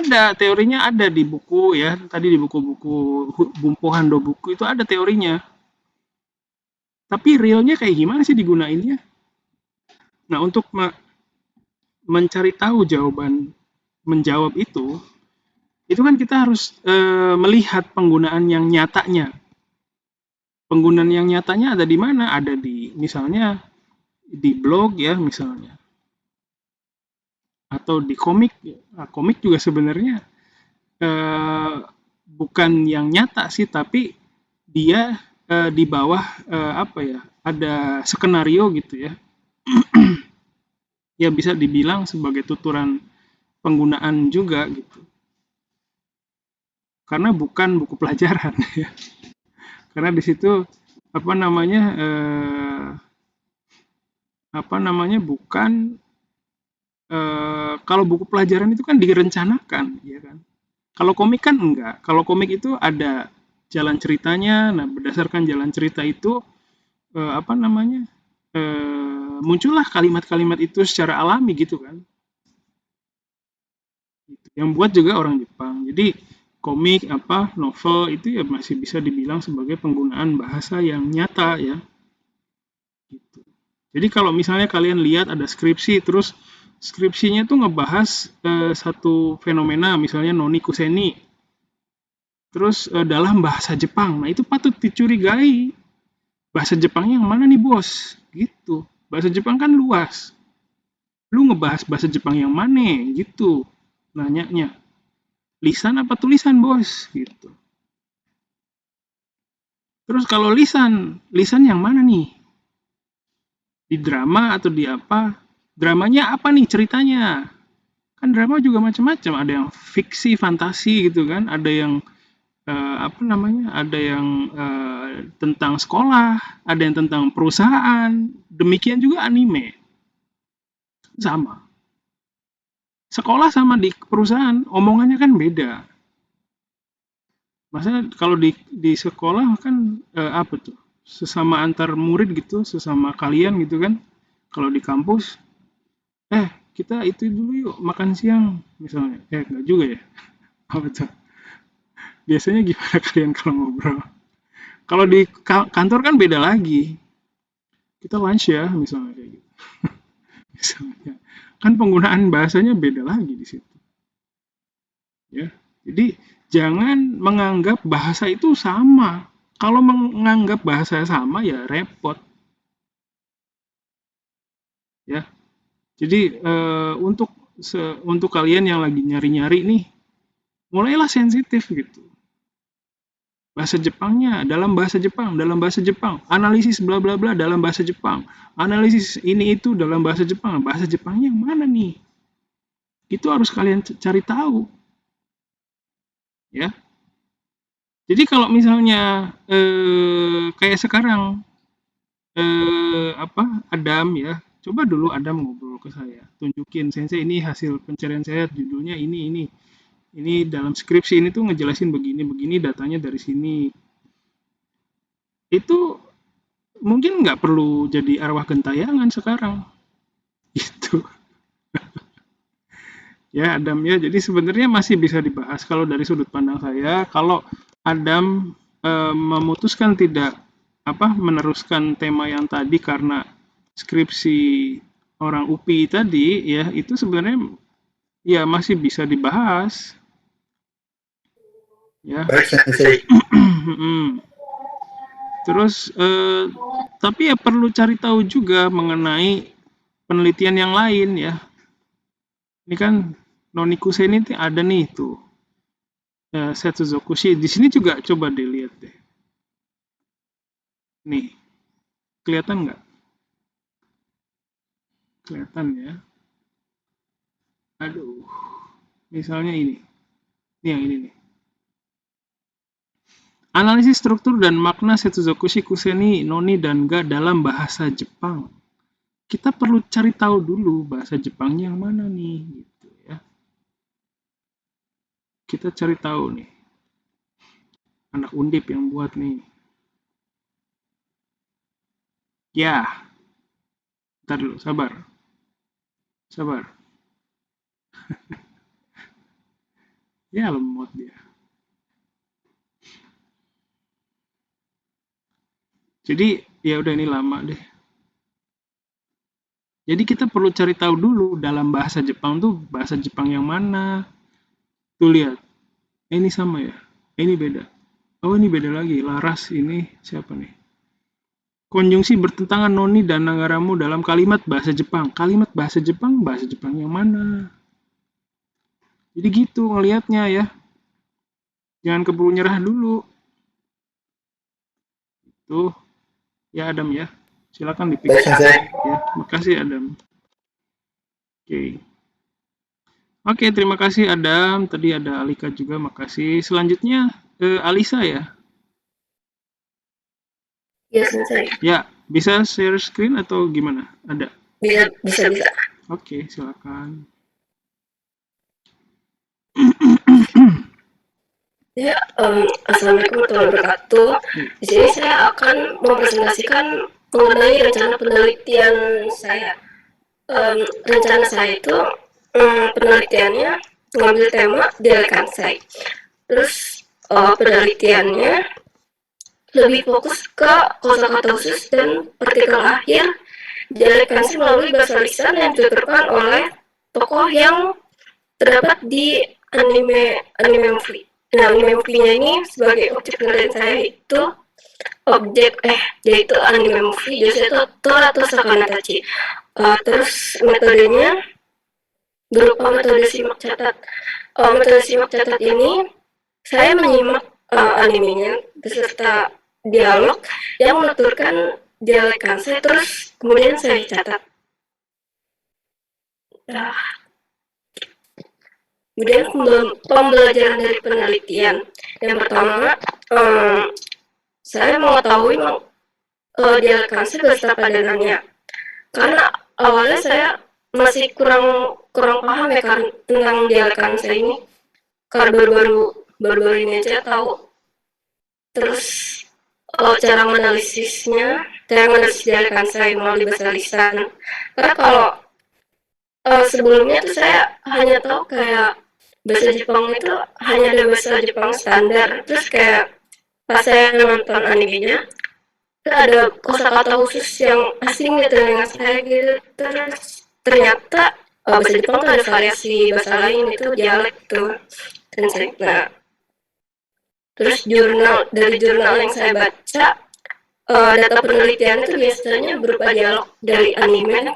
S1: ada di buku ya. Tadi di buku-buku Bumpo Hando buku itu ada teorinya. Tapi realnya kayak gimana sih digunainnya? Nah, untuk mencari tahu jawaban menjawab itu kan kita harus melihat penggunaan yang nyatanya. Penggunaan yang nyatanya ada di mana? Ada di misalnya di blog ya misalnya atau di komik. Nah, komik juga sebenarnya eh, bukan yang nyata sih, tapi dia di bawah apa ya? Ada skenario gitu ya. Ya bisa dibilang sebagai tuturan penggunaan juga gitu. Karena bukan buku pelajaran ya. Karena di situ apa namanya bukan kalau buku pelajaran itu kan direncanakan ya kan. Kalau komik kan enggak. Kalau komik itu ada jalan ceritanya. Nah, berdasarkan jalan cerita itu apa namanya? Muncullah kalimat-kalimat itu secara alami gitu kan. Yang buat juga orang Jepang. Jadi komik apa novel itu ya masih bisa dibilang sebagai penggunaan bahasa yang nyata ya. Gitu. Jadi kalau misalnya kalian lihat ada skripsi terus skripsinya tuh ngebahas satu fenomena misalnya noni kuseni terus dalam bahasa Jepang. Nah, itu patut dicurigai. Bahasa Jepangnya yang mana nih, Bos? Gitu. Bahasa Jepang kan luas. Lu ngebahas bahasa Jepang yang mana? Gitu. Nanyanya. Lisan apa tulisan, Bos? Gitu. Terus kalau lisan, lisan yang mana nih? Di drama atau di apa? Dramanya apa nih ceritanya? Kan drama juga macam-macam. Ada yang fiksi, fantasi gitu kan. Ada yang apa namanya? Ada yang tentang sekolah, ada yang tentang perusahaan. Demikian juga anime. Sama. Sekolah sama di perusahaan, omongannya kan beda. Masa kalau di sekolah kan apa tuh? Sesama antar murid gitu, sesama kalian gitu kan. Kalau di kampus, kita itu dulu yuk makan siang misalnya. Enggak juga ya. Apa tuh? Biasanya gimana kalian kalau ngobrol? Kalau di kantor kan beda lagi. Kita lunch ya misalnya kayak gitu. Misalnya. Kan penggunaan bahasanya beda lagi di situ. Ya. Jadi jangan menganggap bahasa itu sama. Kalau menganggap bahasa sama ya repot ya. Jadi untuk kalian yang lagi nyari-nyari nih, mulailah sensitif gitu. Bahasa Jepangnya dalam bahasa Jepang, analisis bla bla bla dalam bahasa Jepang, analisis ini itu dalam bahasa Jepang. Bahasa Jepangnya yang mana nih? Itu harus kalian cari tahu ya. Jadi kalau misalnya kayak sekarang apa Adam ya coba dulu Adam ngobrol ke saya tunjukin sensei ini hasil pencarian saya judulnya ini dalam skripsi ini tuh ngejelasin begini begini datanya dari sini itu mungkin nggak perlu jadi arwah gentayangan sekarang itu ya Adam ya jadi sebenarnya masih bisa dibahas kalau dari sudut pandang saya kalau Adam memutuskan tidak meneruskan tema yang tadi karena skripsi orang UPI tadi ya itu sebenarnya ya masih bisa dibahas ya.
S3: Baik, Sensei.
S1: Terus tapi ya perlu cari tahu juga mengenai penelitian yang lain ya. Ini kan Noni Kusen ini ada nih tuh. Setsuzokushi di sini juga coba dilihat deh. Nih, kelihatan nggak? Kelihatan ya. Aduh, misalnya ini. Ini yang ini nih. Analisis struktur dan makna Setsuzokushi Kuseni Noni dan Ga dalam bahasa Jepang. Kita perlu cari tahu dulu bahasa Jepangnya yang mana nih, gitu ya. Kita cari tahu nih, anak undip yang buat nih. Ya, ntar dulu, sabar, sabar. Ya lemot dia. Jadi ya udah ini lama deh. Jadi kita perlu cari tahu dulu dalam bahasa Jepang tuh bahasa Jepang yang mana. Tuh lihat, ini sama ya. Ini beda. Oh ini beda lagi. Laras ini siapa nih? Konjungsi bertentangan noni dan nagaramu dalam kalimat bahasa Jepang. Kalimat bahasa Jepang yang mana? Jadi gitu ngelihatnya ya. Jangan keburu nyerah dulu. Tuh, ya Adam ya. Silakan
S3: Baik,
S1: dipikir.
S3: Sensei.
S1: Ya, makasih Adam. Oke. Oke, terima kasih Adam. Tadi ada Alika juga, makasih. Selanjutnya Alisa ya.
S2: Ya, Sensei.
S1: Ya, bisa share screen atau gimana? Ada.
S2: Bisa.
S1: Oke, silakan.
S2: Ya, Assalamualaikum warahmatullahi wabarakatuh. Di sini saya akan mempresentasikan mengenai rencana penelitian saya. Rencana saya itu penelitiannya mengambil tema dialek Kansai. Terus penelitiannya lebih fokus ke kosakata khusus dan partikel akhir dialek Kansai melalui bahasa lisan yang dituturkan oleh tokoh yang terdapat di anime movie. Nah, anime movie-nya ini sebagai objek penelitian saya itu yaitu anime movie Jose atau Sakanatachi. Terus metodenya berupa metode simak catat. Metode simak catat ini saya menyimak animenya beserta dialog yang menuturkan dialek Kansai, terus kemudian saya catat. Kemudian pembelajaran dari penelitian. Yang pertama, saya mengetahui dialek Kansai beserta padanannya. Karena awalnya saya masih kurang paham ya tentang dialek Kansai ini. Karena baru ini aja tahu. Terus cara menganalisis dialek Kansai melalui bahasa lisan. Karena kalau sebelumnya tuh saya hanya tahu kayak bahasa Jepang itu hanya ada bahasa Jepang standar. Terus kayak pas saya nonton animenya, itu ada kosakata khusus yang asing di telinga saya gitu. Terus ternyata bahasa Jepang tuh ada variasi bahasa lain, itu dialek tuh. Nah, terus dari jurnal yang saya baca, data penelitian itu biasanya berupa dialog dari anime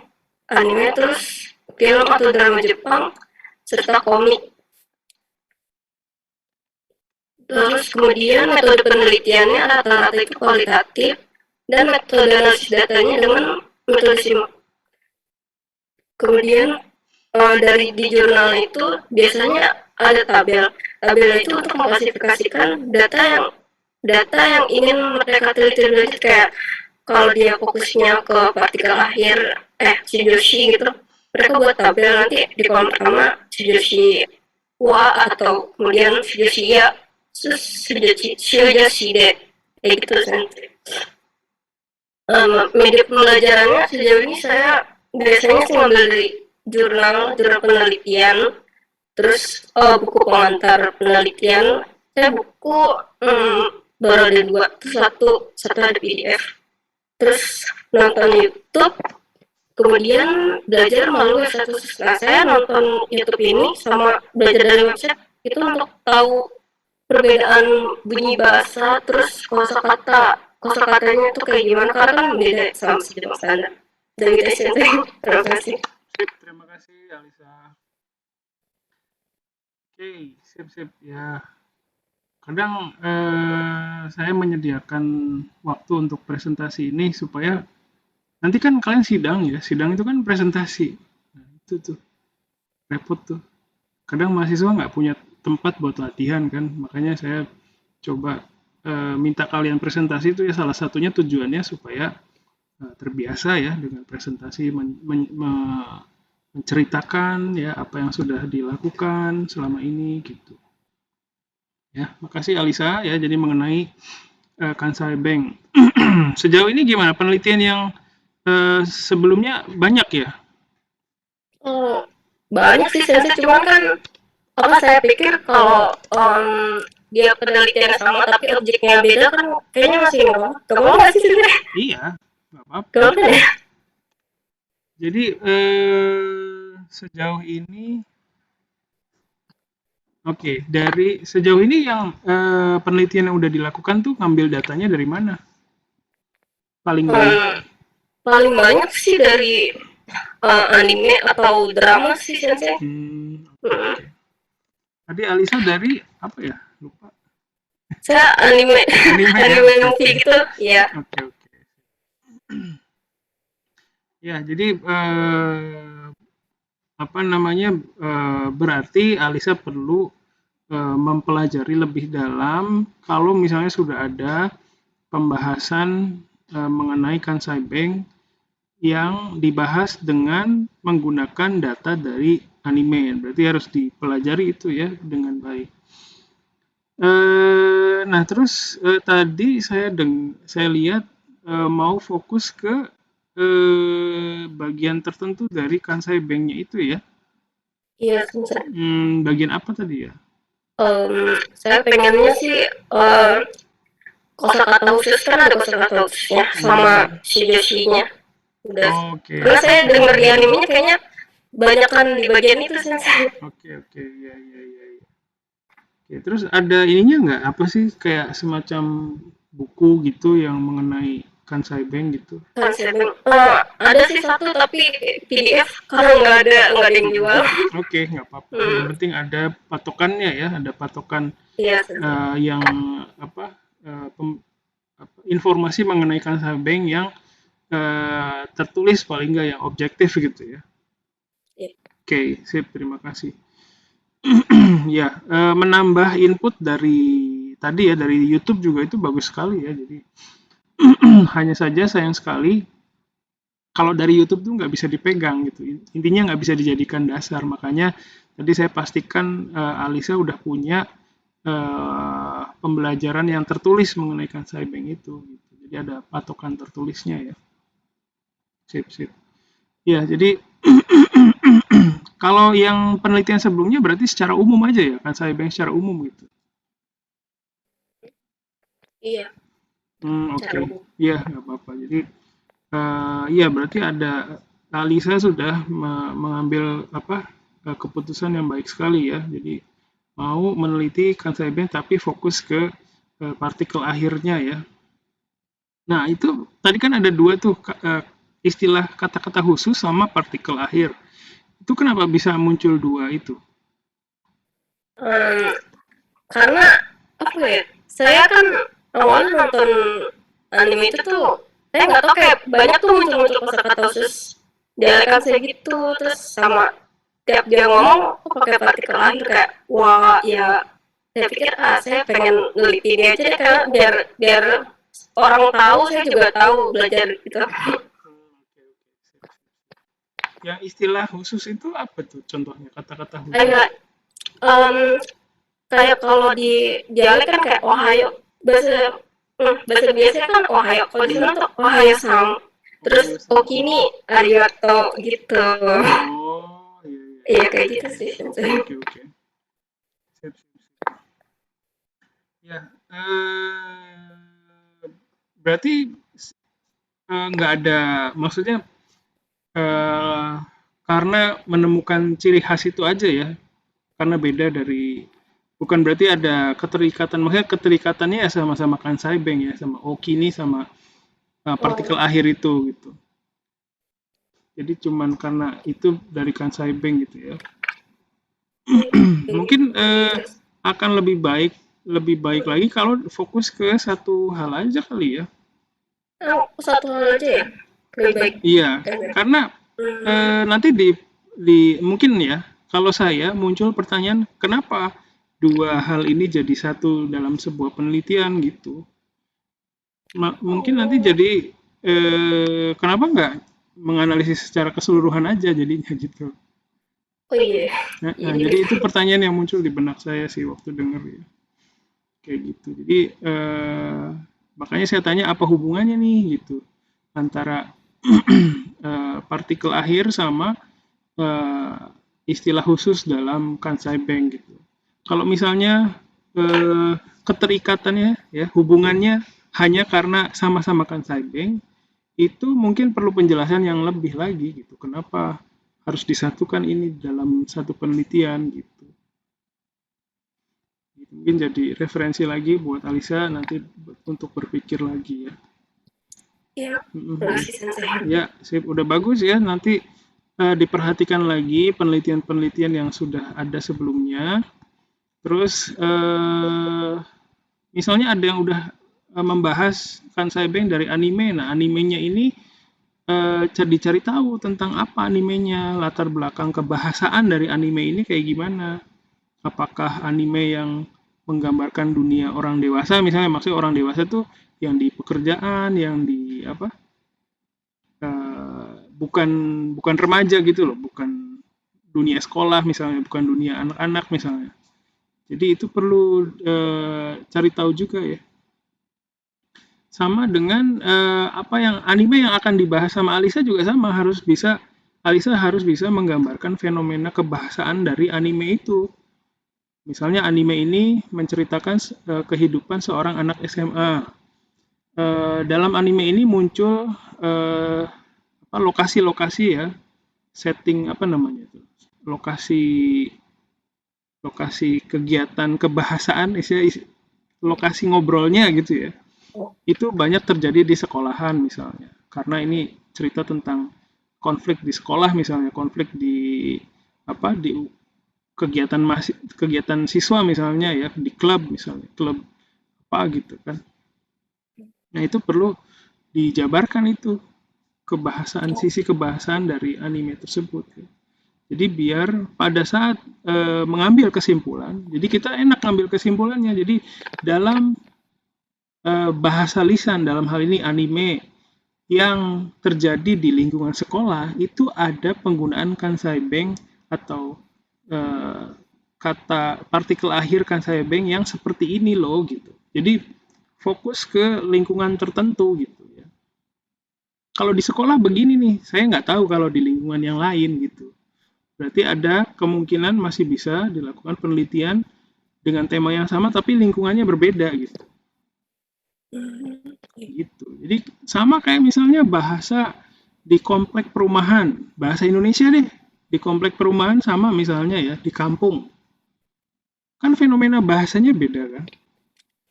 S2: terus film atau drama Jepang serta komik. Terus kemudian metode penelitiannya rata-rata itu kualitatif dan metode analisis datanya dengan metode simak. Kemudian di jurnal itu biasanya ada tabel. Tabel itu untuk mengklasifikasikan data yang ingin mereka teliti lebih, kayak kalau dia fokusnya ke partikel akhir Shijoshi gitu, mereka buat tabel nanti di kolom pertama Shijoshi wa atau kemudian Shijoshi ya, terus Shijoshi de kayak gitu nanti. Media pembelajarannya sejauh ini saya biasanya sih ngambil dari jurnal penelitian, terus buku pengantar penelitian. Saya buku baru ada 2, satu ada PDF. Terus nonton YouTube, kemudian belajar melalui website khusus. Nah, saya nonton YouTube ini sama belajar dari website itu untuk tahu perbedaan bunyi bahasa, terus kosakatanya itu kayak gimana, karena kan beda sama Jepang standar. Dan itu sih, terima kasih.
S1: Terima kasih Alisa. Oke, sip ya. Kadang saya menyediakan waktu untuk presentasi ini supaya nanti kan kalian sidang ya. Sidang itu kan presentasi. Nah, itu tuh repot tuh. Kadang mahasiswa nggak punya tempat buat latihan kan, makanya saya coba minta kalian presentasi itu ya, salah satunya tujuannya supaya terbiasa ya dengan presentasi, menceritakan ya apa yang sudah dilakukan selama ini gitu. Ya, makasih Alisa ya. Jadi mengenai Kansai Bank. Sejauh ini gimana penelitian yang sebelumnya banyak ya?
S2: Banyak sih, Sensei, cuman kan
S4: saya pikir kalau dia penelitian sama tapi objeknya beda kan kayaknya masih nggak nggak sih sebenarnya?
S1: Iya, nggak apa-apa.
S4: Nggak apa ya?
S1: Jadi sejauh ini, dari sejauh ini yang penelitian yang udah dilakukan tuh ngambil datanya dari mana? Paling banyak?
S4: Paling banyak sih dari anime atau drama sih sensei.
S1: Oke. Tadi Alisa dari apa ya? Lupa.
S4: Saya anime movie gitu, ya.
S1: Oke. Ya, jadi berarti Alisa perlu mempelajari lebih dalam kalau misalnya sudah ada pembahasan mengenai Kansai Bank yang dibahas dengan menggunakan data dari anime. Berarti harus dipelajari itu ya dengan baik. Nah, terus tadi saya lihat mau fokus ke bagian tertentu dari Kansai Bank-nya itu ya.
S4: Iya, sensei.
S1: Bagian apa tadi ya?
S4: Saya pengennya sih kosakata khusus kan ada kosakata khususnya sama shigeshi-nya. Udah. Karena saya dengar di animenya kayaknya banyakan di bagian itu sensei.
S1: Oke, ya. Oke, terus ada ininya nggak? Apa sih kayak semacam buku gitu yang mengenai Kansai Bank gitu?
S4: Kansai Bank. Ada sih satu tapi PDF karena nggak ada yang jual.
S1: Oke, nggak apa-apa. Yang penting ada patokannya ya, ada patokan yang informasi mengenai Kansai Bank yang tertulis paling nggak yang objektif gitu ya. Oke, sip, terima kasih. Ya, menambah input dari tadi ya dari YouTube juga itu bagus sekali ya. Jadi hanya saja sayang sekali kalau dari YouTube tuh nggak bisa dipegang gitu. Intinya nggak bisa dijadikan dasar. Makanya tadi saya pastikan Alisa udah punya pembelajaran yang tertulis mengenai Kansai Bank itu. Gitu. Jadi ada patokan tertulisnya ya. Sip. Ya, jadi kalau yang penelitian sebelumnya berarti secara umum aja ya, Kansai Bank secara umum gitu.
S4: Iya.
S1: Oke. Iya, nggak apa-apa. Jadi iya berarti ada Alisa sudah mengambil keputusan yang baik sekali ya. Jadi mau meneliti Kansai Bank tapi fokus ke partikel akhirnya ya. Nah, itu tadi kan ada dua tuh istilah kata-kata khusus sama partikel akhir. Itu kenapa bisa muncul dua itu?
S4: Karena apa ya? Saya kan awalnya nonton anime itu tuh, saya nggak tahu kayak banyak tuh muncul kata-kata khusus dialekkan saya gitu, terus sama tiap dia ngomong kok pakai partikel akhir kayak wah ya. Saya pikir saya pengen neliti dia aja deh karena biar orang tahu, saya juga tahu belajar gitu.
S1: Yang istilah khusus itu apa tuh contohnya kata-kata khusus?
S4: Kayak kalau di dialek kan kayak Ohayo, bahasa biasa kan Ohayo, kalau di sana tuh Ohayo sang, terus Okini arigato gitu.
S1: Oh
S4: iya kayak gitu sih.
S1: Oke. Sip. Ya, berarti nggak ada maksudnya karena menemukan ciri khas itu aja ya, karena beda dari bukan berarti ada keterikatan, maksudnya keterikatannya ya sama-sama Kansai Bank ya, sama Okini sama partikel akhir itu gitu. Jadi cuman karena itu dari Kansai Bank gitu ya. Mungkin akan lebih baik lagi kalau fokus ke satu hal aja kali ya.
S4: Satu hal aja ya? Lebih baik.
S1: Iya, karena nanti di mungkin ya, kalau saya muncul pertanyaan kenapa dua hal ini jadi satu dalam sebuah penelitian gitu. Mungkin nanti jadi kenapa nggak menganalisis secara keseluruhan aja jadinya gitu.
S4: Oh iya.
S1: Jadi itu pertanyaan yang muncul di benak saya sih waktu denger ya. Kayak gitu. Jadi makanya saya tanya apa hubungannya nih gitu antara partikel akhir sama istilah khusus dalam Kansai Bank gitu. Kalau misalnya keterikatannya ya hubungannya hanya karena sama-sama Kansai Bank, itu mungkin perlu penjelasan yang lebih lagi gitu. Kenapa harus disatukan ini dalam satu penelitian gitu. Mungkin jadi referensi lagi buat Alisa nanti untuk berpikir lagi ya.
S4: Iya, makasih Sensei.
S1: Ya, sip, udah bagus ya. Nanti diperhatikan lagi penelitian-penelitian yang sudah ada sebelumnya. Terus misalnya ada yang udah membahas Kansai Bank dari anime. Nah, animenya ini dicari tahu tentang apa animenya, latar belakang kebahasaan dari anime ini kayak gimana. Apakah anime yang menggambarkan dunia orang dewasa, misalnya maksudnya orang dewasa tuh yang di pekerjaan, yang di apa? Bukan bukan remaja gitu loh, bukan dunia sekolah misalnya, bukan dunia anak-anak misalnya. Jadi itu perlu cari tahu juga ya. Sama dengan apa yang anime yang akan dibahas sama Alisa juga sama, Alisa harus bisa menggambarkan fenomena kebahasaan dari anime itu. Misalnya anime ini menceritakan kehidupan seorang anak SMA. Dalam anime ini muncul lokasi-lokasi ya, setting apa namanya itu, lokasi kegiatan kebahasaan, lokasi ngobrolnya gitu ya. Itu banyak terjadi di sekolahan misalnya. Karena ini cerita tentang konflik di sekolah misalnya, konflik di kegiatan siswa misalnya ya, di klub misalnya, klub apa gitu kan. Nah, itu perlu dijabarkan itu sisi kebahasaan dari anime tersebut ya. Jadi biar pada saat mengambil kesimpulan, jadi kita enak ngambil kesimpulannya. Jadi dalam bahasa lisan, dalam hal ini anime yang terjadi di lingkungan sekolah, itu ada penggunaan Kansai Bank atau kata partikel akhir Kansai Bank yang seperti ini loh gitu. Jadi fokus ke lingkungan tertentu gitu ya. Kalau di sekolah begini nih, saya nggak tahu kalau di lingkungan yang lain gitu. Berarti ada kemungkinan masih bisa dilakukan penelitian dengan tema yang sama tapi lingkungannya berbeda gitu. Gitu. Jadi sama kayak misalnya bahasa di komplek perumahan, bahasa Indonesia deh, di komplek perumahan sama misalnya ya di kampung. Kan fenomena bahasanya beda kan?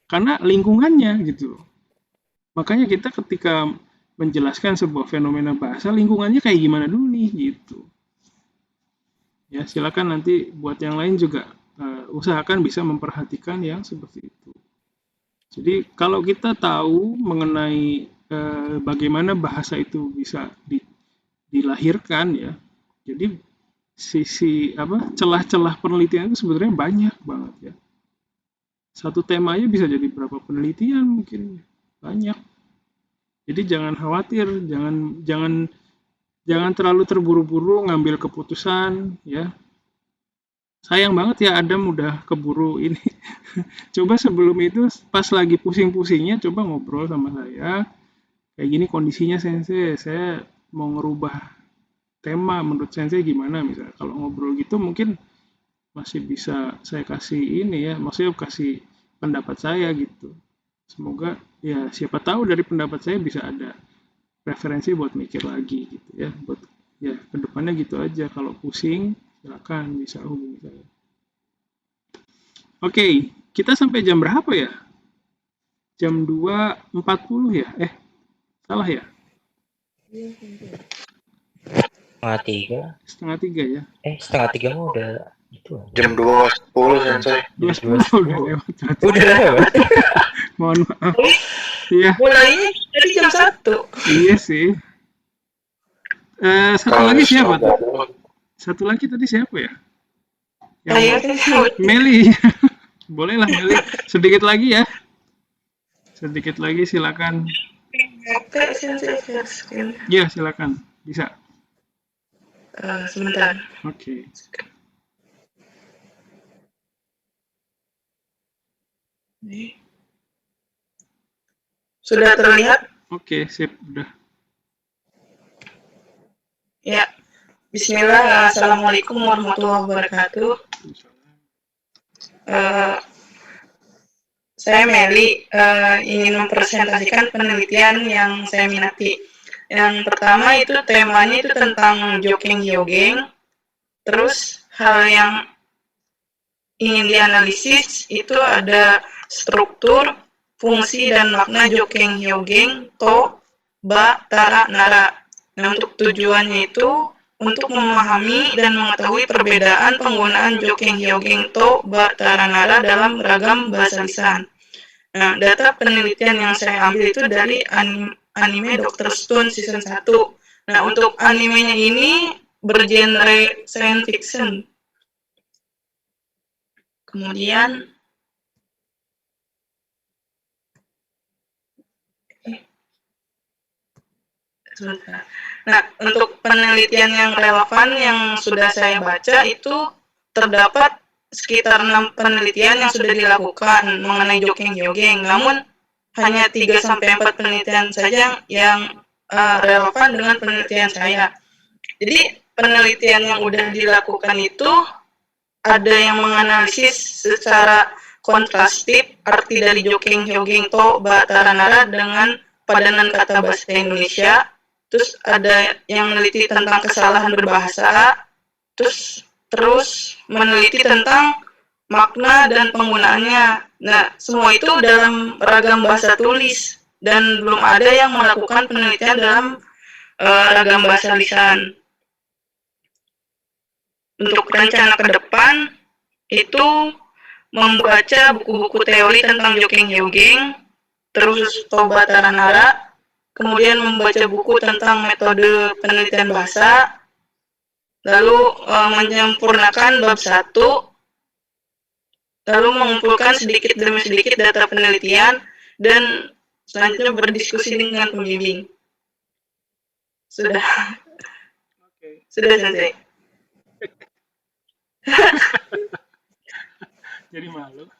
S1: Karena lingkungannya gitu. Makanya kita ketika menjelaskan sebuah fenomena bahasa, lingkungannya kayak gimana dulu nih gitu. Ya, silakan nanti buat yang lain juga usahakan bisa memperhatikan yang seperti itu. Jadi kalau kita tahu mengenai bagaimana bahasa itu bisa dilahirkan ya, jadi celah-celah penelitian itu sebenarnya banyak banget ya. Satu temanya bisa jadi berapa penelitian mungkin banyak. Jadi jangan khawatir, jangan terlalu terburu-buru ngambil keputusan ya. Sayang banget ya Adam udah keburu ini. Coba sebelum itu pas lagi pusing-pusingnya coba ngobrol sama saya. Kayak gini kondisinya Sensei, saya mau ngerubah tema menurut Sensei gimana misalnya. Kalau ngobrol gitu mungkin masih bisa saya kasih ini ya, maksudnya kasih pendapat saya gitu. Semoga ya siapa tahu dari pendapat saya bisa ada referensi buat mikir lagi gitu ya. Buat ya kedepannya gitu aja. Kalau pusing silakan bisa hubungi saya. Oke, kita sampai jam berapa ya? Jam 2.40 ya? Salah ya?
S5: Setengah 3
S1: ya?
S5: setengah 3 mah udah itu.
S3: Jam 2.10 Sensei.
S1: 2.10 udah lewat.
S5: Udah lewat.
S1: Mohon maaf. Iya.
S4: Mulainya dari jam 1.
S1: Iya sih. Satu lagi siapa tuh? Satu lagi tadi siapa ya? Meli. Bolehlah Meli. Sedikit lagi ya. Sedikit lagi silakan. Ya silakan. Bisa.
S4: Sebentar.
S1: Oke.
S4: Sudah terlihat?
S1: Oke, sip, udah.
S4: Ya.
S6: Bismillah, Assalamualaikum warahmatullahi wabarakatuh. Saya Meli, ingin mempresentasikan penelitian yang saya minati. Yang pertama itu temanya itu tentang Joking Hyogeng. Terus hal yang ingin dianalisis itu ada struktur, fungsi, dan makna Joking Hyogeng, To, Ba, Tara, Nara. Nah, untuk tujuannya itu untuk memahami dan mengetahui perbedaan penggunaan Joking Hyogeng, To, Ba, Tara, Nara dalam beragam bahasa lisan. Nah, data penelitian yang saya ambil itu dari anime Dr. Stone season 1. Nah, untuk animenya ini bergenre science fiction. Kemudian nah, untuk penelitian yang relevan yang sudah saya baca itu terdapat sekitar 6 penelitian yang sudah dilakukan mengenai Joking Hyogeng. Namun hanya 3-4 penelitian saja yang relevan dengan penelitian saya. Jadi penelitian yang sudah dilakukan itu ada yang menganalisis secara kontrastif arti dari Joking Hyogeng, To, Ba, Tara, Nara dengan padanan kata bahasa Indonesia. Terus ada yang meneliti tentang kesalahan berbahasa. Terus meneliti tentang makna dan penggunaannya. Nah, semua itu dalam ragam bahasa tulis dan belum ada yang melakukan penelitian dalam ragam bahasa lisan. Untuk rencana ke depan itu membaca buku-buku teori tentang Joking Hyogeng, terus To, Ba, Tara, Nara, kemudian membaca buku tentang metode penelitian bahasa, lalu menyempurnakan bab 1, lalu mengumpulkan sedikit demi sedikit data penelitian, dan selanjutnya berdiskusi dengan pembimbing. Sudah selesai.
S1: Jadi malu.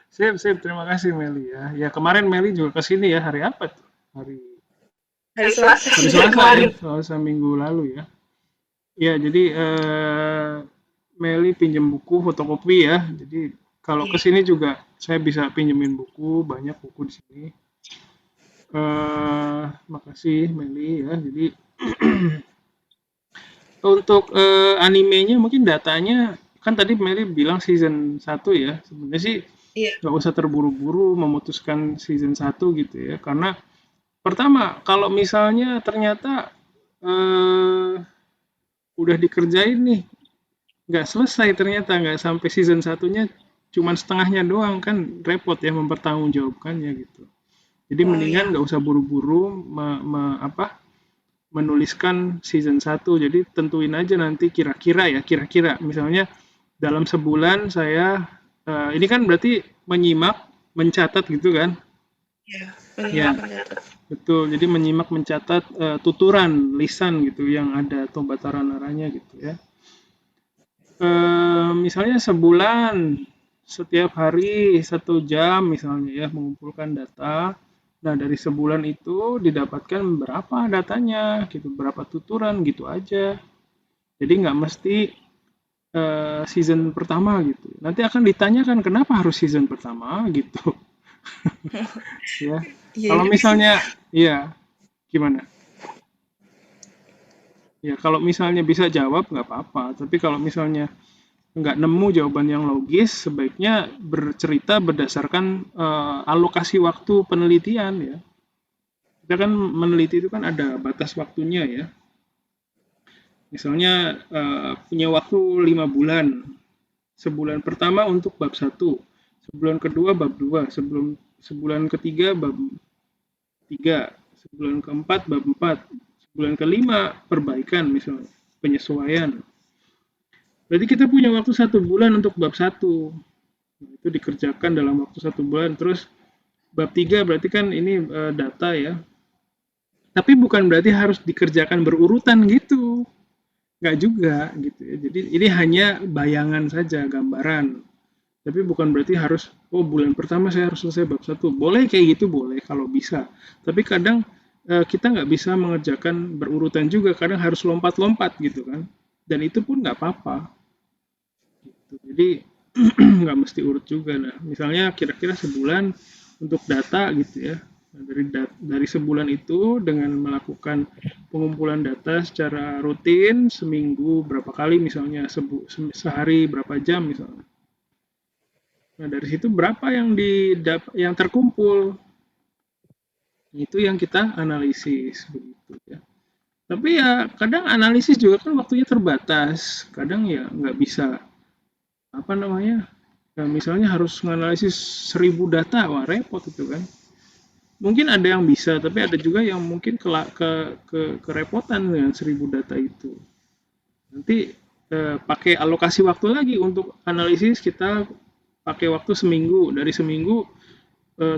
S1: Sip, terima kasih Meli ya. Ya kemarin Meli juga kesini ya, hari apa tuh? Hari
S6: Selasa
S1: ya, Selasa minggu lalu ya. Ya, jadi Meli pinjam buku fotokopi ya. Jadi kalau kesini juga saya bisa pinjemin buku, banyak buku di sini. Makasih Meli ya. Jadi untuk animenya mungkin datanya kan tadi Meli bilang season 1 ya. Sebenarnya sih nggak usah terburu-buru memutuskan season 1 gitu ya. Karena pertama, kalau misalnya ternyata udah dikerjain nih, nggak selesai ternyata, nggak sampai season 1-nya, cuman setengahnya doang, kan repot ya mempertanggungjawabkannya gitu. Jadi mendingan nggak usah buru-buru menuliskan season 1. Jadi tentuin aja nanti kira-kira misalnya dalam sebulan saya ini kan berarti menyimak, mencatat gitu kan? Iya, mencatat. Betul. Jadi menyimak, mencatat tuturan lisan gitu yang ada To, Ba, Tara, Naranya gitu ya. Misalnya sebulan, setiap hari 1 jam misalnya ya mengumpulkan data. Nah, dari sebulan itu didapatkan berapa datanya, gitu, berapa tuturan, gitu aja. Jadi nggak mesti season pertama gitu. Nanti akan ditanyakan kenapa harus season pertama gitu. Ya. Kalau misalnya, ya gimana? Ya, kalau misalnya bisa jawab nggak apa-apa. Tapi kalau misalnya nggak nemu jawaban yang logis, sebaiknya bercerita berdasarkan alokasi waktu penelitian ya. Kita kan meneliti itu kan ada batas waktunya ya. Misalnya punya waktu 5 bulan. Sebulan pertama untuk bab 1, sebulan kedua bab 2, sebulan ketiga bab 3, sebulan keempat bab 4, sebulan kelima perbaikan misalnya, penyesuaian. Berarti kita punya waktu 1 bulan untuk bab 1. Nah, itu dikerjakan dalam waktu 1 bulan. Terus bab 3 berarti kan ini data ya. Tapi bukan berarti harus dikerjakan berurutan gitu. Nggak juga gitu ya. Jadi ini hanya bayangan saja, gambaran. Tapi bukan berarti harus, oh bulan pertama saya harus selesai bab 1. Boleh kayak gitu, boleh kalau bisa. Tapi kadang kita nggak bisa mengerjakan berurutan juga, kadang harus lompat-lompat gitu kan, dan itu pun nggak apa-apa gitu. Jadi nggak mesti urut juga. Nah, misalnya kira-kira sebulan untuk data gitu ya. Nah, dari sebulan itu dengan melakukan pengumpulan data secara rutin, seminggu berapa kali misalnya, sehari berapa jam misalnya. Nah, dari situ berapa yang terkumpul, itu yang kita analisis begitu ya. Tapi ya kadang analisis juga kan waktunya terbatas, kadang ya nggak bisa apa namanya. Nah, misalnya harus menganalisis 1000 data, wah repot itu kan. Mungkin ada yang bisa, tapi ada juga yang mungkin kerepotan dengan 1000 data itu. Nanti pakai alokasi waktu lagi untuk analisis, kita pakai waktu seminggu. Dari seminggu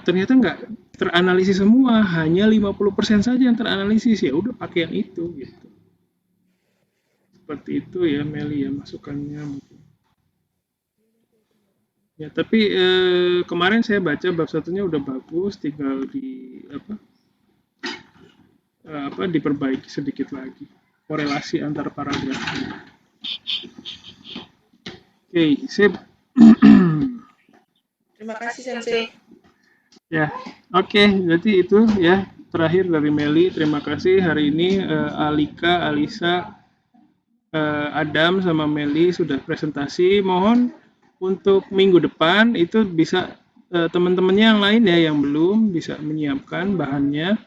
S1: ternyata nggak teranalisis semua, hanya 50% saja yang teranalisis, ya udah pakai yang itu gitu. Seperti itu ya Meli ya masukannya mungkin. Ya, tapi kemarin saya baca bab satunya udah bagus, tinggal diperbaiki sedikit lagi korelasi antar paragrafnya. Oke, sip.
S6: Terima kasih Sensei.
S1: Ya, oke, berarti itu ya terakhir dari Meli. Terima kasih hari ini Alika, Alisa, Adam sama Meli sudah presentasi. Mohon untuk minggu depan itu bisa teman-temannya yang lain ya yang belum bisa menyiapkan bahannya,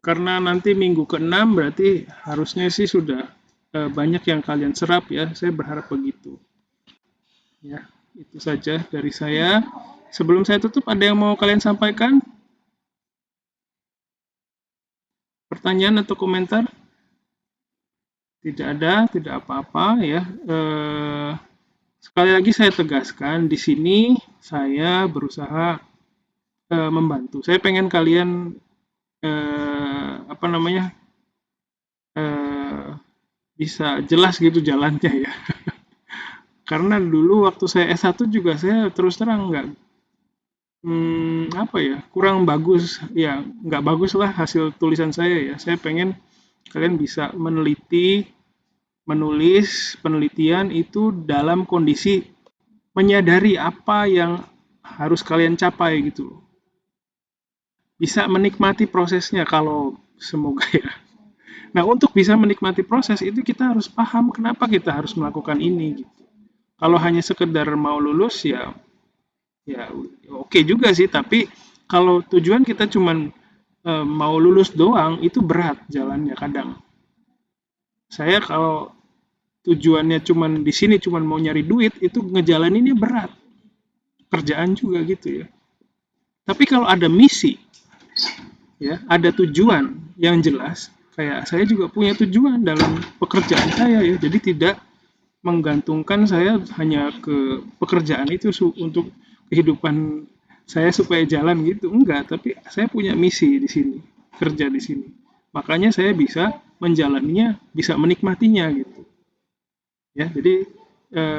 S1: karena nanti minggu ke-6 berarti harusnya sih sudah banyak yang kalian serap ya, saya berharap begitu ya. Itu saja dari saya. Sebelum saya tutup, ada yang mau kalian sampaikan? Pertanyaan atau komentar? Tidak ada, tidak apa-apa ya. Sekali lagi saya tegaskan, di sini saya berusaha membantu. Saya pengen kalian bisa jelas gitu jalannya ya. Karena dulu waktu saya S1 juga saya terus terang kurang bagus ya, nggak bagus lah hasil tulisan saya ya. Saya pengen kalian bisa menulis penelitian itu dalam kondisi menyadari apa yang harus kalian capai gitu loh. Bisa menikmati prosesnya kalau semoga ya. Nah, untuk bisa menikmati proses itu kita harus paham kenapa kita harus melakukan ini gitu. Kalau hanya sekedar mau lulus ya oke juga sih, tapi kalau tujuan kita cuman mau lulus doang itu berat jalannya kadang. Saya kalau tujuannya cuman di sini cuman mau nyari duit, itu ngejalaninnya berat. Kerjaan juga gitu ya. Tapi kalau ada misi ya, ada tujuan yang jelas, kayak saya juga punya tujuan dalam pekerjaan saya ya. Jadi tidak menggantungkan saya hanya ke pekerjaan itu untuk kehidupan saya supaya jalan gitu, enggak, tapi saya punya misi di sini, kerja di sini. Makanya saya bisa menjalaninya, bisa menikmatinya gitu. Ya, jadi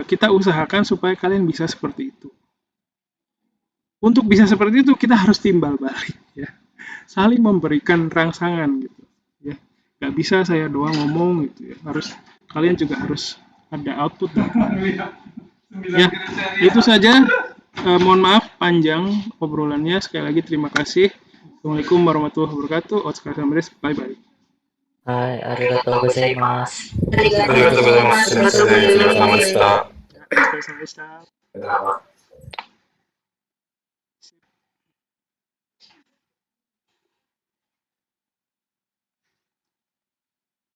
S1: kita usahakan supaya kalian bisa seperti itu. Untuk bisa seperti itu kita harus timbal balik ya. Saling memberikan rangsangan gitu ya. Gak bisa saya doang ngomong gitu ya. Kalian juga harus ada output. Ya, itu saja. Mohon maaf panjang obrolannya. Sekali lagi terima kasih. Assalamualaikum warahmatullahi wabarakatuh. Bye bye.
S5: Hai, arigatou gozaimasu.
S3: Arigatou gozaimasu.
S6: Arigatou gozaimasu.
S1: Sampai.